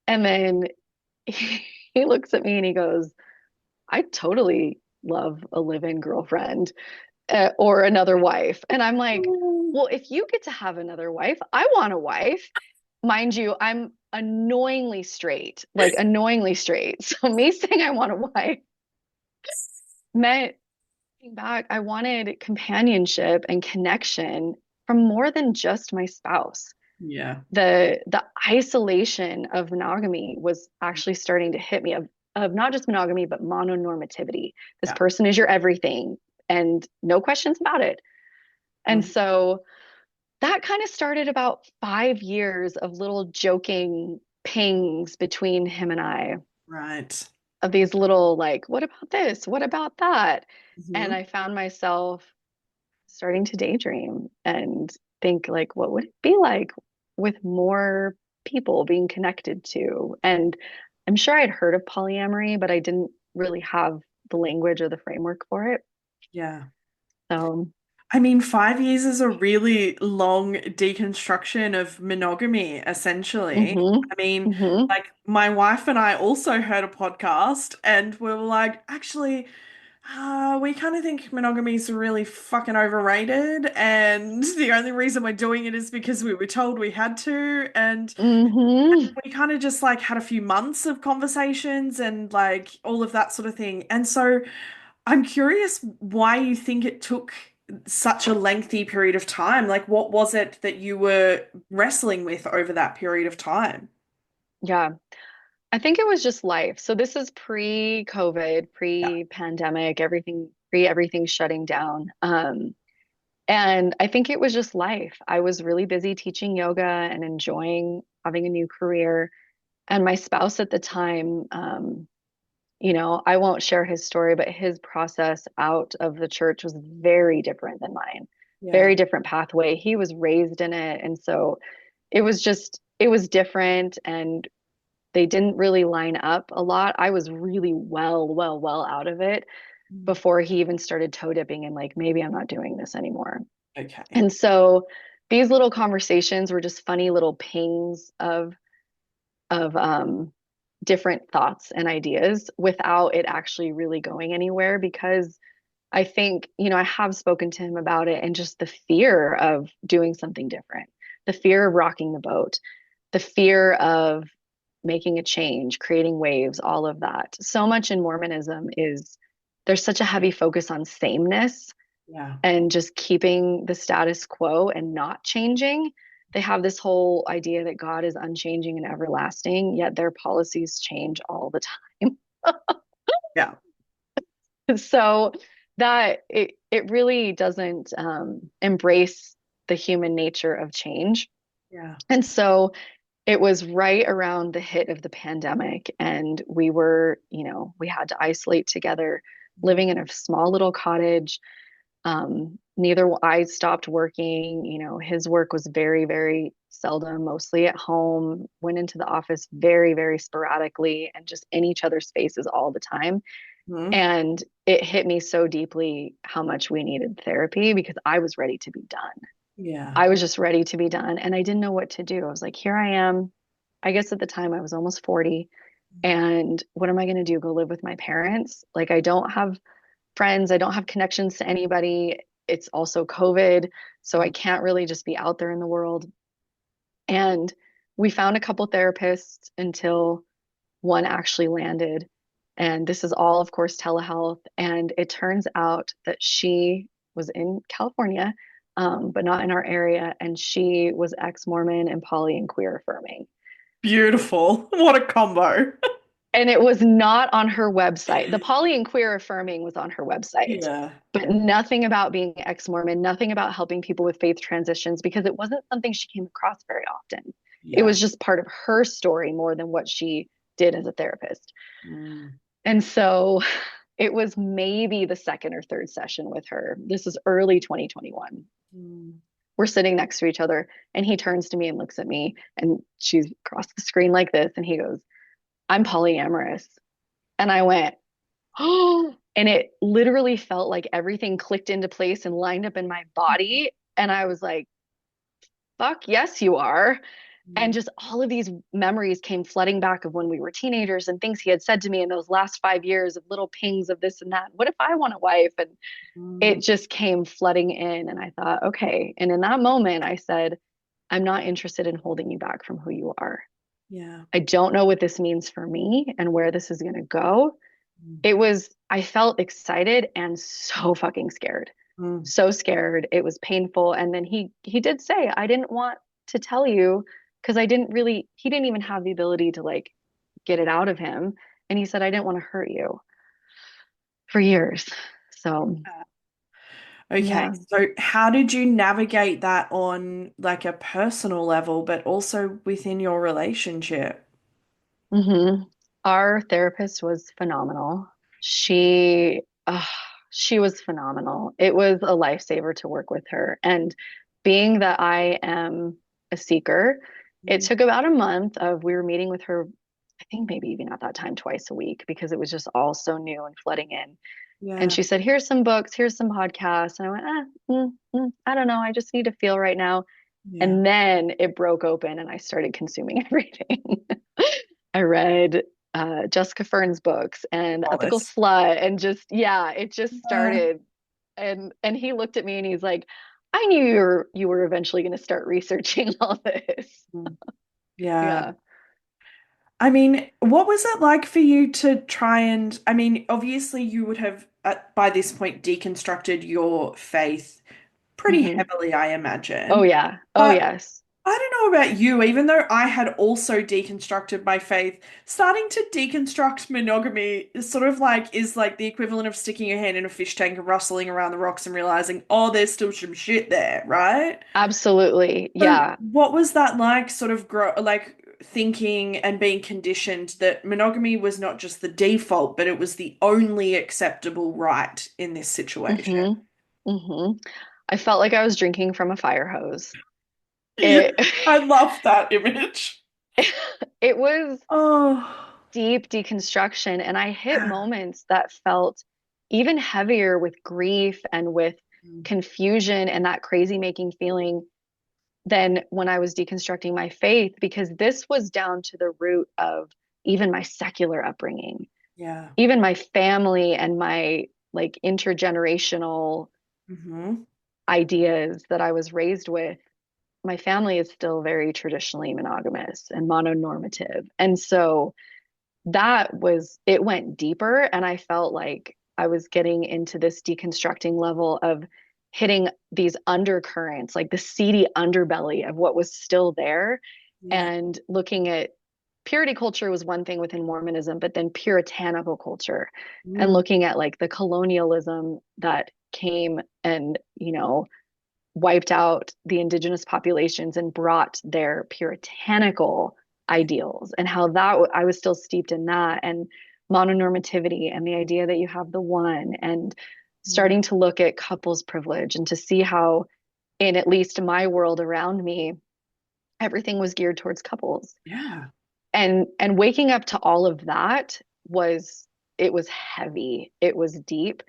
And then he looks at me and he goes, I totally love a live in girlfriend. or another wife. And I'm like, Mm. well, if you get to have another wife, I want a wife. Mind you, I'm annoyingly straight, like annoyingly straight. So me saying I want a wife meant looking back, I wanted companionship and connection from more than just my spouse. Yeah. The isolation of monogamy was actually starting to hit me of not just monogamy, but mononormativity. This Yeah. person is your everything and no questions about it. And Mm. so that kind of started about 5 years of little joking pings between him and I, Right. of these little like, what about this? What about that? And Hmm. I found myself starting to daydream and think like, what would it be like with more people being connected to? And I'm sure I'd heard of polyamory, but I didn't really have the language or the framework for it. Yeah. So, I mean, 5 years is a really long deconstruction of monogamy, essentially. mm-hmm, I mean, mm-hmm, like my wife and I also heard a podcast and we were like, actually, we kind of think monogamy is really fucking overrated. And the only reason we're doing it is because we were told we had to. And mm-hmm. we kind of just like had a few months of conversations and like all of that sort of thing. And so I'm curious why you think it took such a lengthy period of time. Like, what was it that you were wrestling with over that period of time? Yeah. I think it was just life. So this is pre-COVID, Yeah. pre-pandemic, everything shutting down. And I think it was just life. I was really busy teaching yoga and enjoying having a new career. And my spouse at the time, I won't share his story, but his process out of the church was very different than mine, Yeah. very different pathway. He was raised in it. And so it was different. And they didn't really line up a lot. I was really well out of it Mm. before he even started toe dipping and like, maybe I'm not doing this anymore. Okay. And so these little conversations were just funny little pings of different thoughts and ideas without it actually really going anywhere because I think, I have spoken to him about it and just the fear of doing something different, the fear of rocking the boat, the fear of making a change, creating waves, all of that. So much in Mormonism is there's such a heavy focus on sameness Yeah. and just keeping the status quo and not changing. They have this whole idea that God is unchanging and everlasting, yet their policies change all the time. Yeah. So that it really doesn't embrace the human nature of change. Yeah. And so it was right around the hit of the pandemic, and we were, we had to isolate together, Mhm. living in a small little cottage. Neither I stopped working. His work was very, very seldom, mostly at home, went into the office very, very sporadically, and just in each other's faces all the time. Mhm. And it hit me so deeply how much we needed therapy because I was ready to be done. Yeah. I was just ready to be done. And I didn't know what to do. I was like, here I am. I guess at the time I was almost 40. And what am I going to do? Go live with my parents? Like, I don't have friends. I don't have connections to anybody. It's also COVID. So I can't really just be out there in the world. And we found a couple therapists until one actually landed. And this is all, of course, telehealth. And it turns out that she was in California, but not in our area. And she was ex-Mormon and poly and queer affirming. Beautiful. What a combo. And it was not on her website. The poly and queer affirming was on her website, Yeah. but nothing about being ex-Mormon, nothing about helping people with faith transitions because it wasn't something she came across very often. It Yeah. was just part of her story more than what she did as a therapist. Mm. And so it was maybe the second or third session with her. This is early 2021. Mm. We're sitting next to each other, and he turns to me and looks at me, and she's across the screen like this, and he goes, I'm polyamorous. And I went, oh, and it literally felt like everything clicked into place and lined up in my body. And I was like, fuck, yes, you are. And Mm. just all of these memories came flooding back of when we were teenagers and things he had said to me in those last 5 years of little pings of this and that. What if I want a wife? And it Mm. just came flooding in. And I thought, okay. And in that moment, I said, I'm not interested in holding you back from who you are. Yeah. I don't know what this means for me and where this is going to go. Mm. I felt excited and so fucking scared. Mm. So scared. It was painful. And then he did say, I didn't want to tell you because he didn't even have the ability to like get it out of him. And he said, I didn't want to hurt you for years. So, Okay, yeah. so how did you navigate that on like a personal level, but also within your relationship? hmm Our therapist was phenomenal. She, she was phenomenal. It was a lifesaver to work with her. And being that I am a seeker, it Mm. took about a month of we were meeting with her, I think maybe even at that time twice a week because it was just all so new and flooding in. And Yeah, she said, here's some books, here's some podcasts. And I went, I don't know. I just need to feel right now. yeah. And then it broke open and I started consuming everything. I read Jessica Fern's books and All Ethical this. Slut and just yeah, it just started. And he looked at me and he's like, I knew you were eventually going to start researching all this. Mm. Yeah. Yeah. I mean, what was it like for you to try and, I mean, obviously you would have by this point deconstructed your faith pretty hmm heavily, I Oh imagine. yeah. Oh But yes. I don't know about you, even though I had also deconstructed my faith, starting to deconstruct monogamy is sort of like the equivalent of sticking your hand in a fish tank and rustling around the rocks and realizing, oh, there's still some shit there, right? Absolutely. So Yeah. what was that like, sort of grow like thinking and being conditioned that monogamy was not just the default, but it was the only acceptable right in this situation? hmm hmm I felt like I was drinking from a fire hose. Yeah, It I love that image. it was Oh, deep deconstruction. And I hit yeah. moments that felt even heavier with grief and with confusion and that crazy making feeling than when I was deconstructing my faith, because this was down to the root of even my secular upbringing, Yeah. even my family and my like intergenerational Hmm. ideas that I was raised with. My family is still very traditionally monogamous and mononormative. And so it went deeper. And I felt like I was getting into this deconstructing level of hitting these undercurrents, like the seedy underbelly of what was still there, Yeah. and looking at purity culture was one thing within Mormonism, but then puritanical culture and Mm. looking at like the colonialism that came and, wiped out the indigenous populations and brought their puritanical Yeah. ideals and how I was still steeped in that and mononormativity and the idea that you have the one and Mm. starting to look at couples privilege and to see how in at least my world around me everything was geared towards couples Yeah. and waking up to all of that was heavy, it was deep.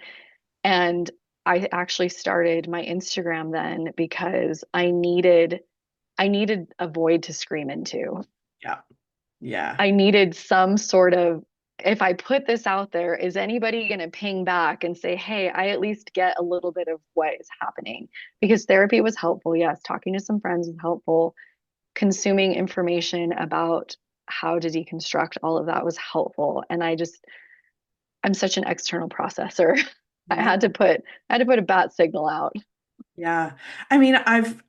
And I actually started my Instagram then because I needed a void to scream into. Yeah. Yeah. I needed some sort of, if I put this out there, is anybody going to ping back and say, hey, I at least get a little bit of what is happening? Because therapy was helpful. Yes. Talking to some friends was helpful. Consuming information about how to deconstruct all of that was helpful. And I'm such an external processor. I Yeah. had to put, I had to put a bat signal out. Yeah. I mean, I've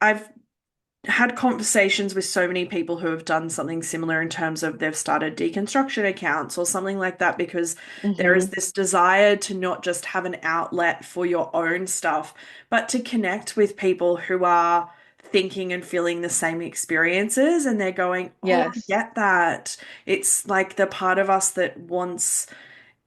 had conversations with so many people who have done something similar in terms of they've started deconstruction accounts or something like that because there is hmm this desire to not just have an outlet for your own stuff, but to connect with people who are thinking and feeling the same experiences and they're going, "Oh, I Yes. get that." It's like the part of us that wants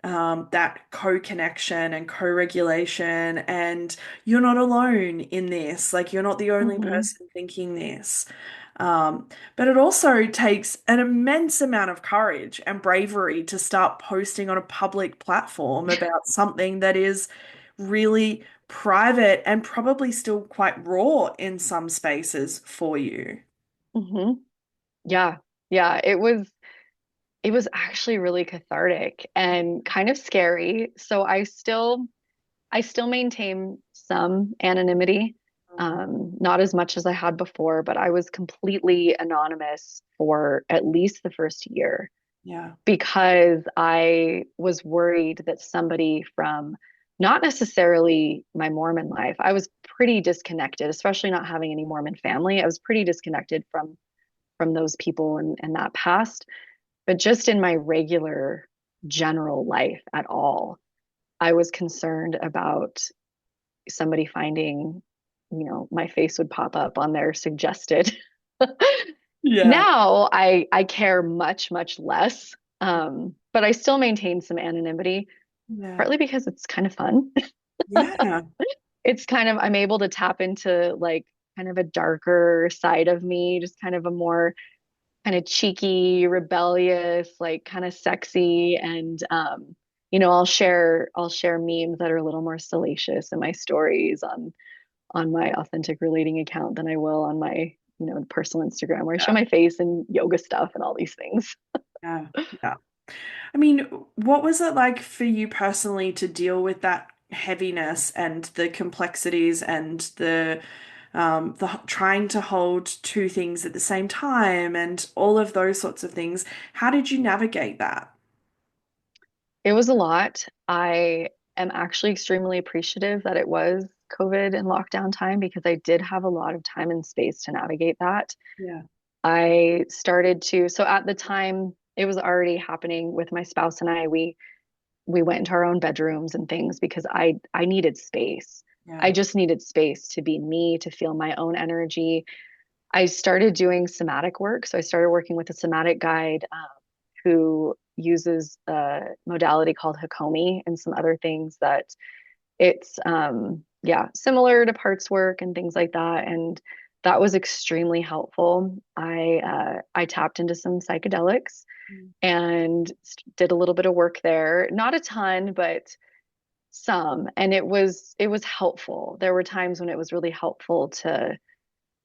that co-connection and co-regulation, and you're not alone in this. Like, you're not the only hmm person thinking this. But it also takes an immense amount of courage and bravery to start posting on a public platform about something that is really private and probably still quite raw in some spaces for you. hmm Yeah. Yeah. It was actually really cathartic and kind of scary. So I still maintain some anonymity, Mm. not as much as I had before, but I was completely anonymous for at least the first year Yeah. because I was worried that somebody from not necessarily my Mormon life, I was pretty disconnected, especially not having any Mormon family. I was pretty disconnected from those people and that past, but just in my regular general life at all, I was concerned about somebody finding, my face would pop up on their suggested. Yeah. Now I care much, much less. But I still maintain some anonymity, Yeah. partly because it's kind of fun. Yeah. It's kind of, I'm able to tap into like kind of a darker side of me, just kind of a more kind of cheeky, rebellious, like kind of sexy. And I'll share memes that are a little more salacious in my stories on my authentic relating account than I will on my, personal Instagram where I show Yeah. my face and yoga stuff and all these things. Yeah. Yeah. I mean, what was it like for you personally to deal with that heaviness and the complexities and the trying to hold two things at the same time and all of those sorts of things? How did you navigate that? It was a lot. I am actually extremely appreciative that it was COVID and lockdown time because I did have a lot of time and space to navigate that. Yeah. I started to, so at the time it was already happening with my spouse and I, we went into our own bedrooms and things because I needed space. I Yeah. just needed space to be me, to feel my own energy. I started doing somatic work. So I started working with a somatic guide who uses a modality called Hakomi and some other things that it's yeah, similar to parts work and things like that. And that was extremely helpful. I tapped into some psychedelics Mm. and did a little bit of work there. Not a ton, but some. And it was helpful. There were times when it was really helpful to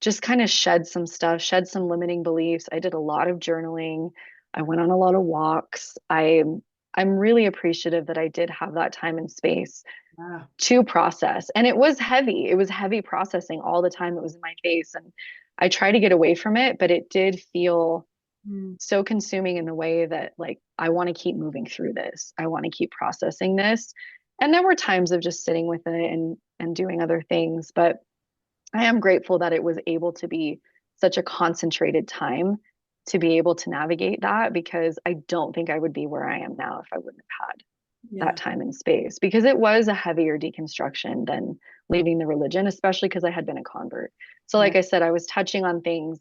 just kind of shed some stuff, shed some limiting beliefs. I did a lot of journaling. I went on a lot of walks. I'm really appreciative that I did have that time and space Yeah. to process. And it was heavy. It was heavy processing all the time. It was in my face. And I try to get away from it, but it did feel Mm. so consuming in the way that like I want to keep moving through this. I want to keep processing this. And there were times of just sitting with it and doing other things, but I am grateful that it was able to be such a concentrated time to be able to navigate that because I don't think I would be where I am now if I wouldn't have had that Yeah. time and space because it was a heavier deconstruction than leaving the religion, especially because I had been a convert. So, Yeah. like I said, I was touching on things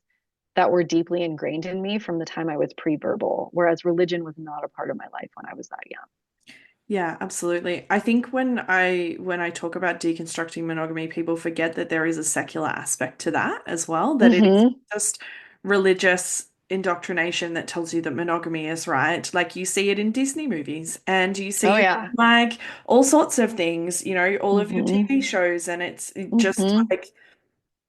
that were deeply ingrained in me from the time I was pre-verbal, whereas religion was not a part of my life when I was that young. Yeah, absolutely. I think when I talk about deconstructing monogamy, people forget that there is a secular aspect to that as well, that it is Mm-hmm. just religious indoctrination that tells you that monogamy is right. Like you see it in Disney movies and you Oh see it in yeah. like all sorts of things, all of your Mm-hmm. TV shows and it's just Mm-hmm. like,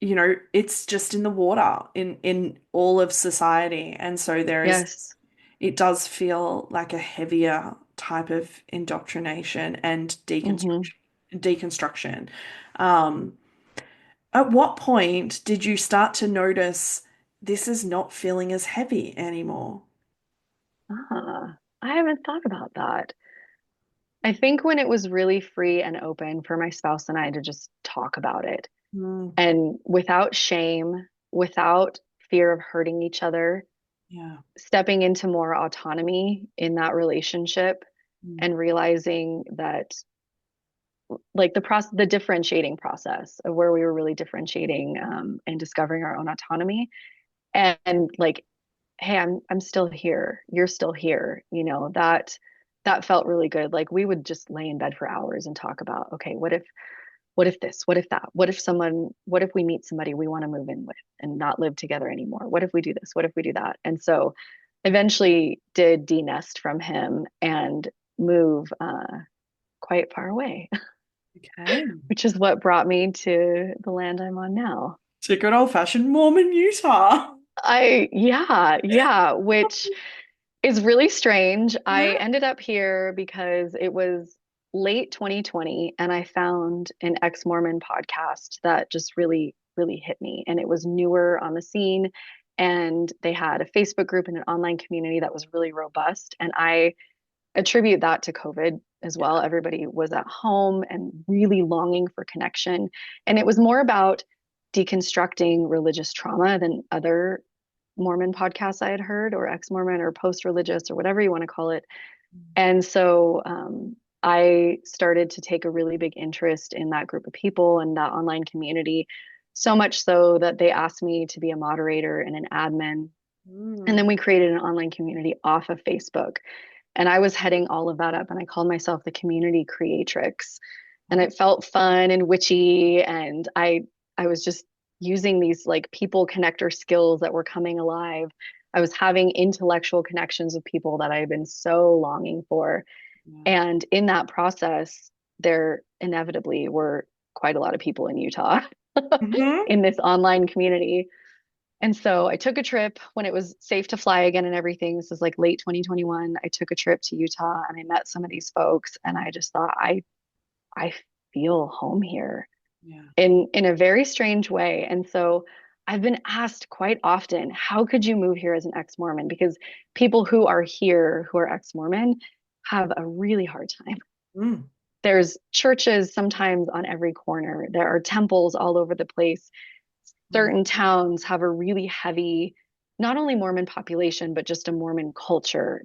it's just in the water in all of society. And so Yes. it does feel like a heavier type of indoctrination and Mm-hmm. deconstruction. Um, at what point did you start to notice this is not feeling as heavy anymore? I haven't thought about that. I think when it was really free and open for my spouse and I to just talk about it Mm. and without shame, without fear of hurting each other, Yeah. stepping into more autonomy in that relationship Mm. and realizing that like the differentiating process of where we were really differentiating and discovering our own autonomy and like hey, I'm still here, you're still here, that felt really good. Like we would just lay in bed for hours and talk about, okay, what if this, what if that, what if we meet somebody we want to move in with and not live together anymore, what if we do this, what if we do that. And so eventually did denest from him and move quite far away, Okay. which is what brought me to the land I'm on now. To good old-fashioned Mormon Utah. Yeah, which is really strange. I Yeah. ended up here because it was late 2020 and I found an ex-Mormon podcast that just really, really hit me. And it was newer on the scene. And they had a Facebook group and an online community that was really robust. And I attribute that to COVID as well. Everybody was at home and really longing for connection. And it was more about deconstructing religious trauma than other Mormon podcasts I had heard, or ex-Mormon or post-religious or whatever you want to call it. And so I started to take a really big interest in that group of people and that online community, so much so that they asked me to be a moderator and an admin. And then Mm. we created an online community off of Facebook. And I was heading all of that up, and I called myself the community creatrix. And it felt fun and witchy, and I was just using these like people connector skills that were coming alive. I was having intellectual connections with people that I had been so longing for. Yeah. And in that process, there inevitably were quite a lot of people in Utah Mhm. in this online community. And so I took a trip when it was safe to fly again and everything. This is like late 2021. I took a trip to Utah and I met some of these folks, and I just thought I feel home here Yeah. in a very strange way. And so I've been asked quite often, how could you move here as an ex-Mormon? Because people who are here who are ex-Mormon have a really hard time. Mm. There's churches sometimes on every corner. There are temples all over the place. Mm. Certain towns have a really heavy, not only Mormon population, but just a Mormon culture.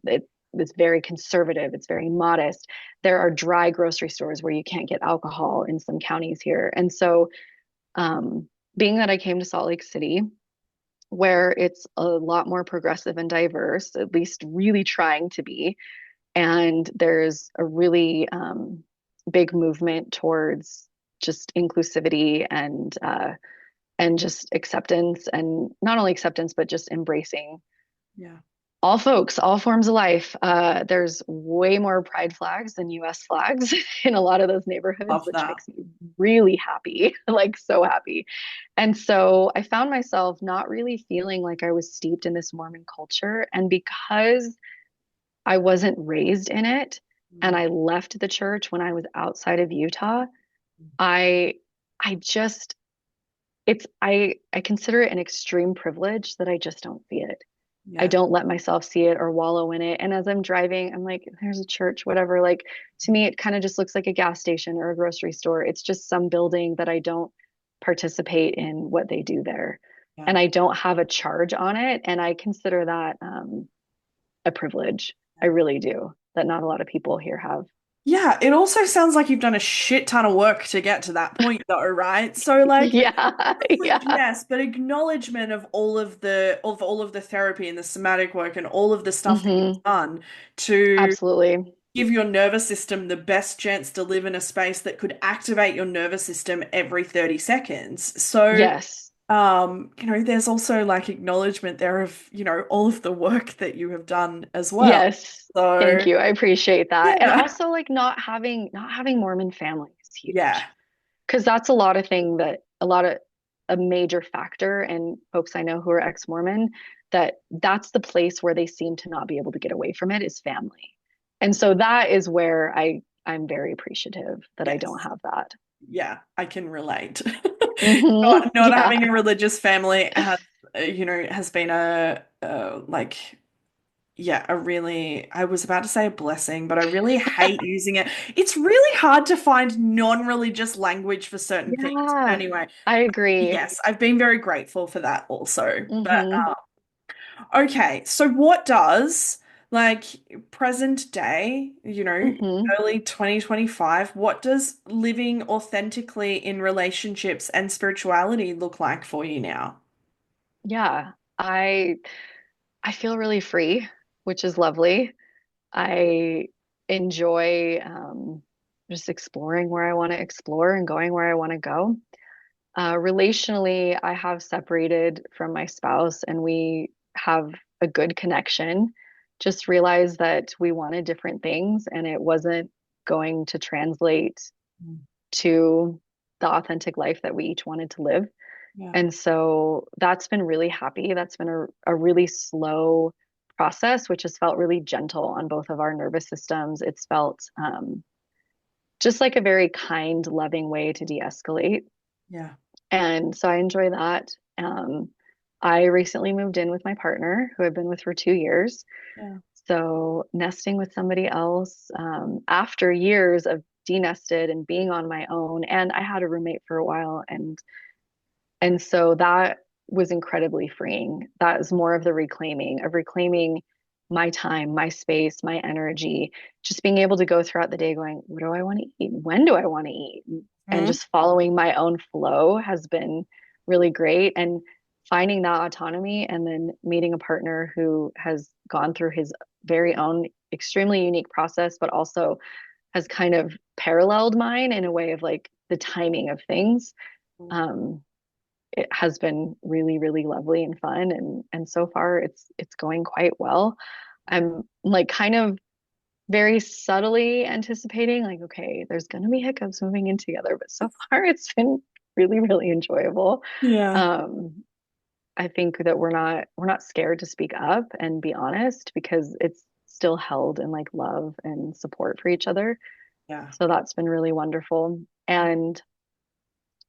It's very conservative, it's very modest. There are dry grocery stores where you can't get alcohol in some counties here. And so, being that I came to Salt Lake City, where it's a lot more progressive and diverse, at least really trying to be, and there's a really big movement towards just inclusivity and just acceptance, and not only acceptance but just embracing Yeah. all folks, all forms of life. There's way more pride flags than US flags in a lot of those neighborhoods, Love which that. makes me really happy, like so happy. And so I found myself not really feeling like I was steeped in this Mormon culture. And because I wasn't raised in it and Mm. I left the church when I was outside of Utah, I I just I consider it an extreme privilege that I just don't see it. I Yeah. don't let myself see it or wallow in it. And as I'm driving, I'm like, there's a church, whatever. Like to me, it kind of just looks like a gas station or a grocery store. It's just some building that I don't participate in what they do there. Yeah. And I don't have a charge on it. And I consider that a privilege. I really do, that not a lot of people here have. Yeah, it also sounds like you've done a shit ton of work to get to that point though, right? So like Yeah, privilege, yeah. yes, but acknowledgement of all of the therapy and the somatic work and all of the stuff that you've Hmm. done to Absolutely. give your nervous system the best chance to live in a space that could activate your nervous system every 30 seconds. So, Yes. there's also like acknowledgement there of, all of the work that you have done as well. Yes. So, Thank you. I appreciate that. And yeah. also like not having Mormon family is Yeah. huge. Because that's a lot of thing that a lot of a major factor, and folks I know who are ex-Mormon, that's the place where they seem to not be able to get away from it is family. And so that is where I'm very appreciative that I don't Yes. have that. Yeah, I can relate. Not Yeah. having a religious family has been like yeah, a really, I was about to say a blessing, but I really hate using it. It's really hard to find non-religious language for certain things. Yeah. Anyway, I agree. yes, I've been very grateful for that also. But Hmm. okay, so what does like present day, Hmm. early 2025, what does living authentically in relationships and spirituality look like for you now? Yeah. I feel really free, which is lovely. I enjoy just exploring where I want to explore and going where I want to go. Relationally, I have separated from my spouse and we have a good connection. Just realized that we wanted different things and it wasn't going to translate to the authentic life that we each wanted to live. Yeah. And so that's been really happy. That's been a really slow process, which has felt really gentle on both of our nervous systems. It's felt just like a very kind, loving way to de-escalate. Yeah. And so I enjoy that. Um, I recently moved in with my partner, who I've been with for 2 years. Yeah. So nesting with somebody else after years of denested and being on my own, and I had a roommate for a while, and so that was incredibly freeing. That is more of the reclaiming my time, my space, my energy, just being able to go throughout the day going, what do I want to eat? When do I want to eat? And Mhm. just following my own flow has been really great. And finding that autonomy and then meeting a partner who has gone through his very own extremely unique process, but also has kind of paralleled mine in a way of like the timing of things. Um, it has been really, really lovely and fun, and so far it's going quite well. I'm like kind of very subtly anticipating like, okay, there's gonna be hiccups moving in together, but so far it's been really, really enjoyable. Yeah. um I think that we're not scared to speak up and be honest because it's still held in like love and support for each other, Yeah. so that's been really wonderful. And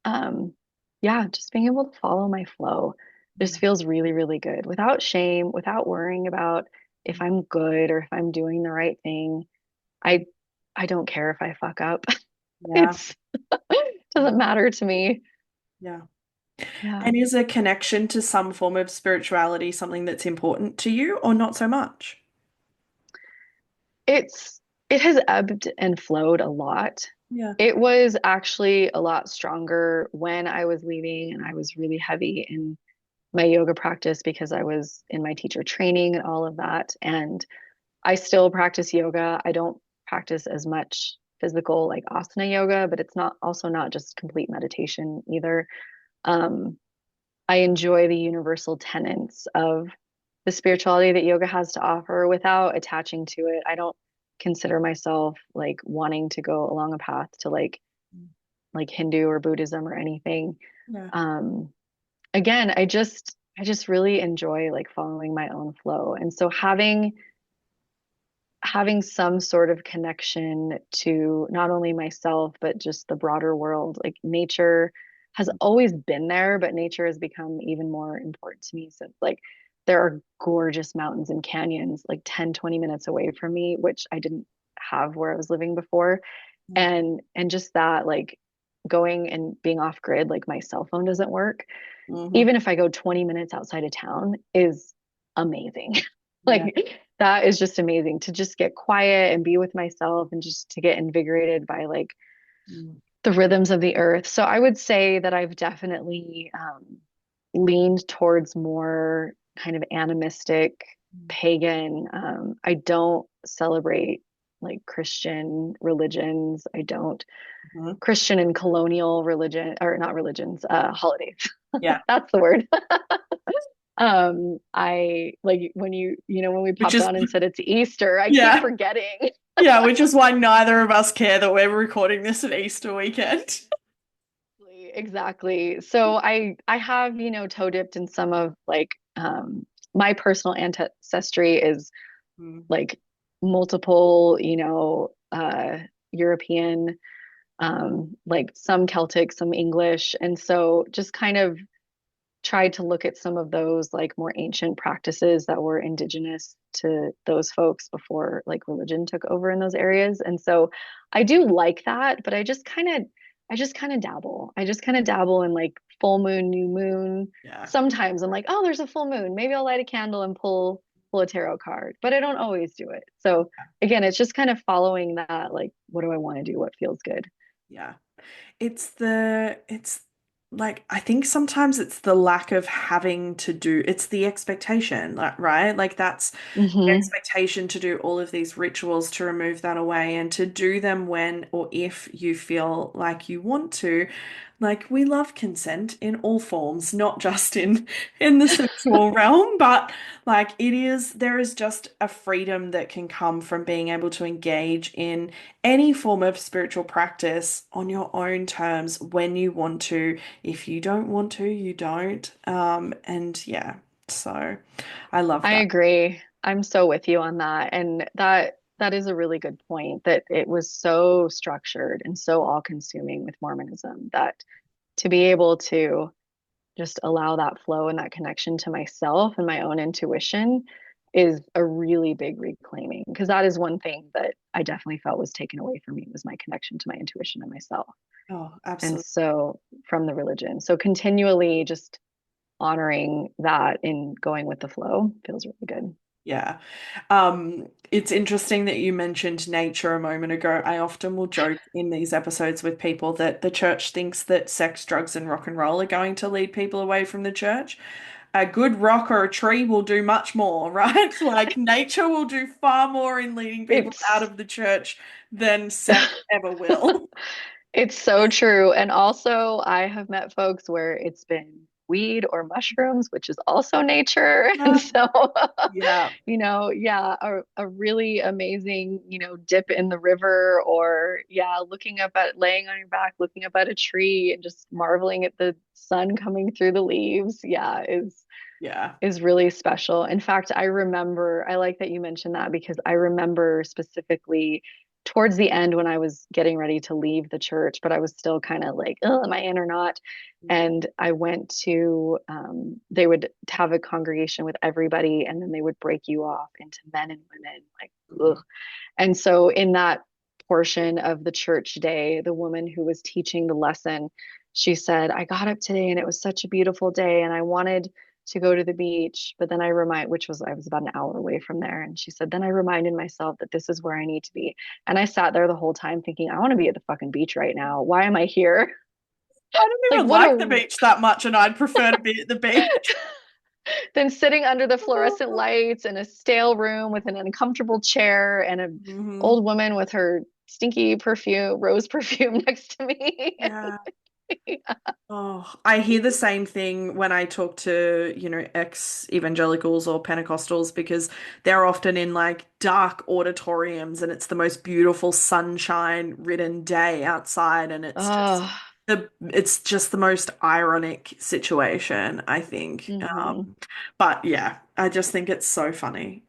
um yeah, just being able to follow my flow just feels really, really good without shame, without worrying about if I'm good or if I'm doing the right thing. I i don't care if I fuck up. Yeah. It's doesn't matter to me. Yeah. Yeah, And is a connection to some form of spirituality something that's important to you or not so much? it has ebbed and flowed a lot. Yeah. It was actually a lot stronger when I was leaving and I was really heavy in my yoga practice because I was in my teacher training and all of that. And I still practice yoga. I don't practice as much physical like asana yoga, but it's not also not just complete meditation either. Um, I enjoy the universal tenets of the spirituality that yoga has to offer without attaching to it. I don't consider myself like wanting to go along a path to like Hindu or Buddhism or anything. Yeah. Um, Again, I just really enjoy like following my own flow. And so having some sort of connection to not only myself but just the broader world, like nature has always been there, but nature has become even more important to me since like there are gorgeous mountains and canyons like 10-20 minutes away from me, which I didn't have where I was living before. And just that like going and being off grid, like my cell phone doesn't work Mm-hmm. even if I go 20 minutes outside of town, is amazing. Yeah. Like that is just amazing to just get quiet and be with myself and just to get invigorated by like Mm. the rhythms of the earth. So I would say that I've definitely leaned towards more kind of animistic, pagan. I don't celebrate like Christian religions. I don't Mhm. Christian and colonial religion or not religions, holidays. Yeah. That's the word. I like when when we Which popped is, on and said it's Easter, I keep yeah. forgetting. Yeah, which is why neither of us care that we're recording this at Easter weekend. Exactly. So I have, toe dipped in some of like my personal ancestry is Mm. like multiple, European, like some Celtic, some English. And so just kind of tried to look at some of those like more ancient practices that were indigenous to those folks before like religion took over in those areas. And so I do like that, but I just kind of dabble. I just kind of dabble in like full moon, new moon. Yeah. Sometimes I'm like, oh, there's a full moon. Maybe I'll light a candle and pull a tarot card, but I don't always do it. So again, it's just kind of following that, like, what do I want to do? What feels good? Yeah. It's like I think sometimes it's the lack of having to do, it's the expectation, like, right? Like that's the Hmm. expectation to do all of these rituals to remove that away and to do them when or if you feel like you want to. Like we love consent in all forms, not just in the sexual realm, but like there is just a freedom that can come from being able to engage in any form of spiritual practice on your own terms when you want to. If you don't want to, you don't. And yeah, so I love I that. agree. I'm so with you on that. And that is a really good point that it was so structured and so all-consuming with Mormonism that to be able to just allow that flow and that connection to myself and my own intuition is a really big reclaiming because that is one thing that I definitely felt was taken away from me was my connection to my intuition and myself. Oh, And absolutely. so from the religion. So continually just honoring that in going with the flow feels really good. Yeah. It's interesting that you mentioned nature a moment ago. I often will joke in these episodes with people that the church thinks that sex, drugs, and rock and roll are going to lead people away from the church. A good rock or a tree will do much more, right? Like nature will do far more in leading people out It's of the church than sex ever will. it's so true. And also I have met folks where it's been weed or mushrooms, which is also nature. And so, Yeah. yeah, a really amazing, dip in the river or yeah, looking up at laying on your back, looking up at a tree and just marveling at the sun coming through the leaves. Yeah, Yeah. is really special. In fact, I like that you mentioned that because I remember specifically towards the end when I was getting ready to leave the church, but I was still kind of like, oh, am I in or not? And I went to, they would have a congregation with everybody and then they would break you off into men and women, like, ugh. And so in that portion of the church day, the woman who was teaching the lesson, she said, I got up today and it was such a beautiful day and I wanted to go to the beach, but then I was about an hour away from there. And she said, then I reminded myself that this is where I need to be. And I sat there the whole time thinking, I want to be at the fucking beach right now. Why am I here? I don't Like, even what like the a beach that much, and I'd prefer to be at the beach. then sitting under the fluorescent lights in a stale room with an uncomfortable chair and an Hmm. old woman with her stinky perfume, rose perfume next to me. Yeah. Oh, I hear the same thing when I talk to, ex-evangelicals or Pentecostals because they're often in like dark auditoriums and it's the most beautiful sunshine-ridden day outside and Oh, it's just the most ironic situation, I think. hmm. But yeah, I just think it's so funny.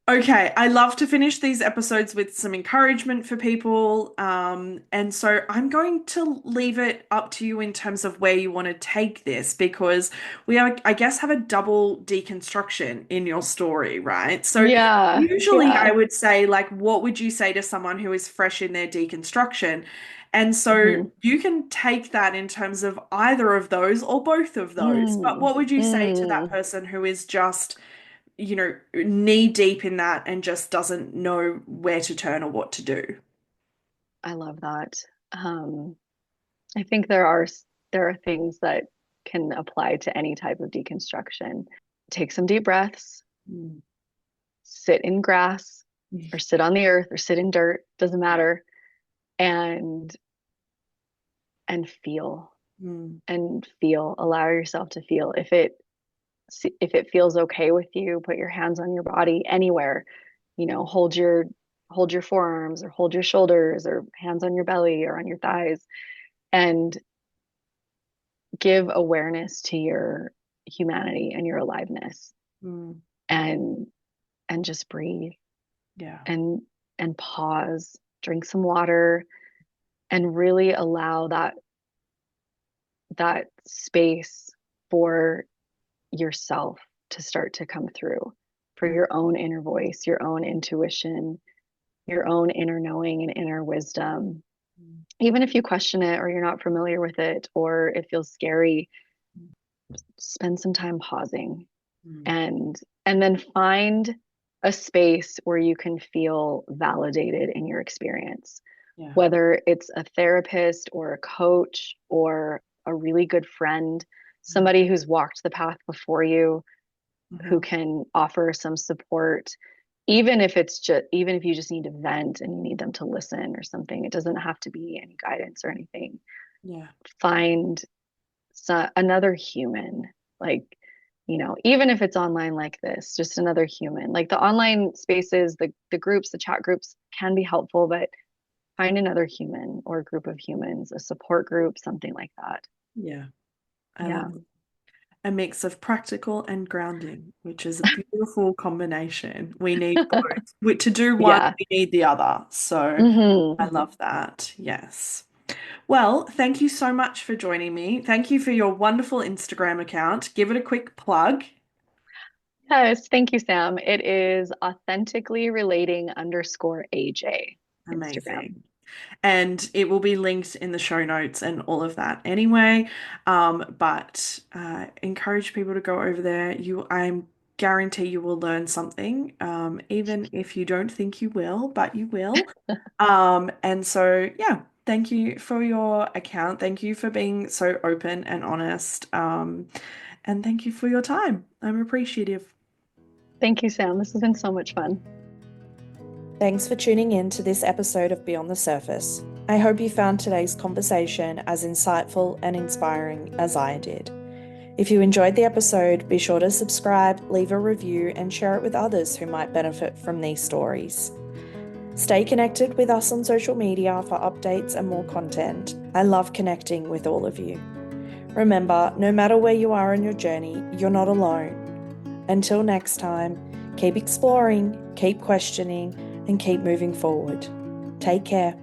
Okay, I love to finish these episodes with some encouragement for people. And so I'm going to leave it up to you in terms of where you want to take this because we are, I guess, have a double deconstruction in your story, right? So Yeah, usually I yeah. would say, like, what would you say to someone who is fresh in their deconstruction? And so Hmm. you can take that in terms of either of those or both of those. But Mm, what would you say to that mm. person who is just knee deep in that and just doesn't know where to turn or what to do. I love that. Um, I think there are things that can apply to any type of deconstruction. Take some deep breaths, Mm. sit in grass or sit on the earth or sit in dirt, doesn't Yeah. matter, and feel Mm. allow yourself to feel. If it feels okay with you, put your hands on your body anywhere, hold your forearms or hold your shoulders or hands on your belly or on your thighs and give awareness to your humanity and your aliveness Mm. and just breathe Yeah. and pause, drink some water and really allow that space for yourself to start to come through, for Mm. your own inner voice, your own intuition, your own inner knowing and inner wisdom. Even if you question it or you're not familiar with it or it feels scary, spend some time pausing Mm. and then find a space where you can feel validated in your experience, Yeah. whether it's a therapist or a coach or a really good friend, Mm. somebody who's walked the path before you, who Mhm. can offer some support, even if you just need to vent and you need them to listen or something. It doesn't have to be any guidance or anything. Yeah. find another human, like, even if it's online like this, just another human. Like the online spaces, the groups, the chat groups can be helpful, but find another human or a group of humans, a support group, something like that. Yeah. I Yeah. love it. A mix of practical and grounding, which is a beautiful combination. We need both. To do one, Yeah. we need the other. So I Hmm. love that. Yes. Well, thank you so much for joining me. Thank you for your wonderful Instagram account. Give it a quick plug. Yes, thank you, Sam. It is authentically relating underscore AJ Instagram. Amazing. And it will be linked in the show notes and all of that anyway. But encourage people to go over there. I'm guarantee you will learn something, even if you don't think you will, but you will. And so, yeah, thank you for your account. Thank you for being so open and honest. And thank you for your time. I'm appreciative. Thank you, Sam. This has been so much fun. Thanks for tuning in to this episode of Beyond the Surface. I hope you found today's conversation as insightful and inspiring as I did. If you enjoyed the episode, be sure to subscribe, leave a review, and share it with others who might benefit from these stories. Stay connected with us on social media for updates and more content. I love connecting with all of you. Remember, no matter where you are in your journey, you're not alone. Until next time, keep exploring, keep questioning, and keep moving forward. Take care.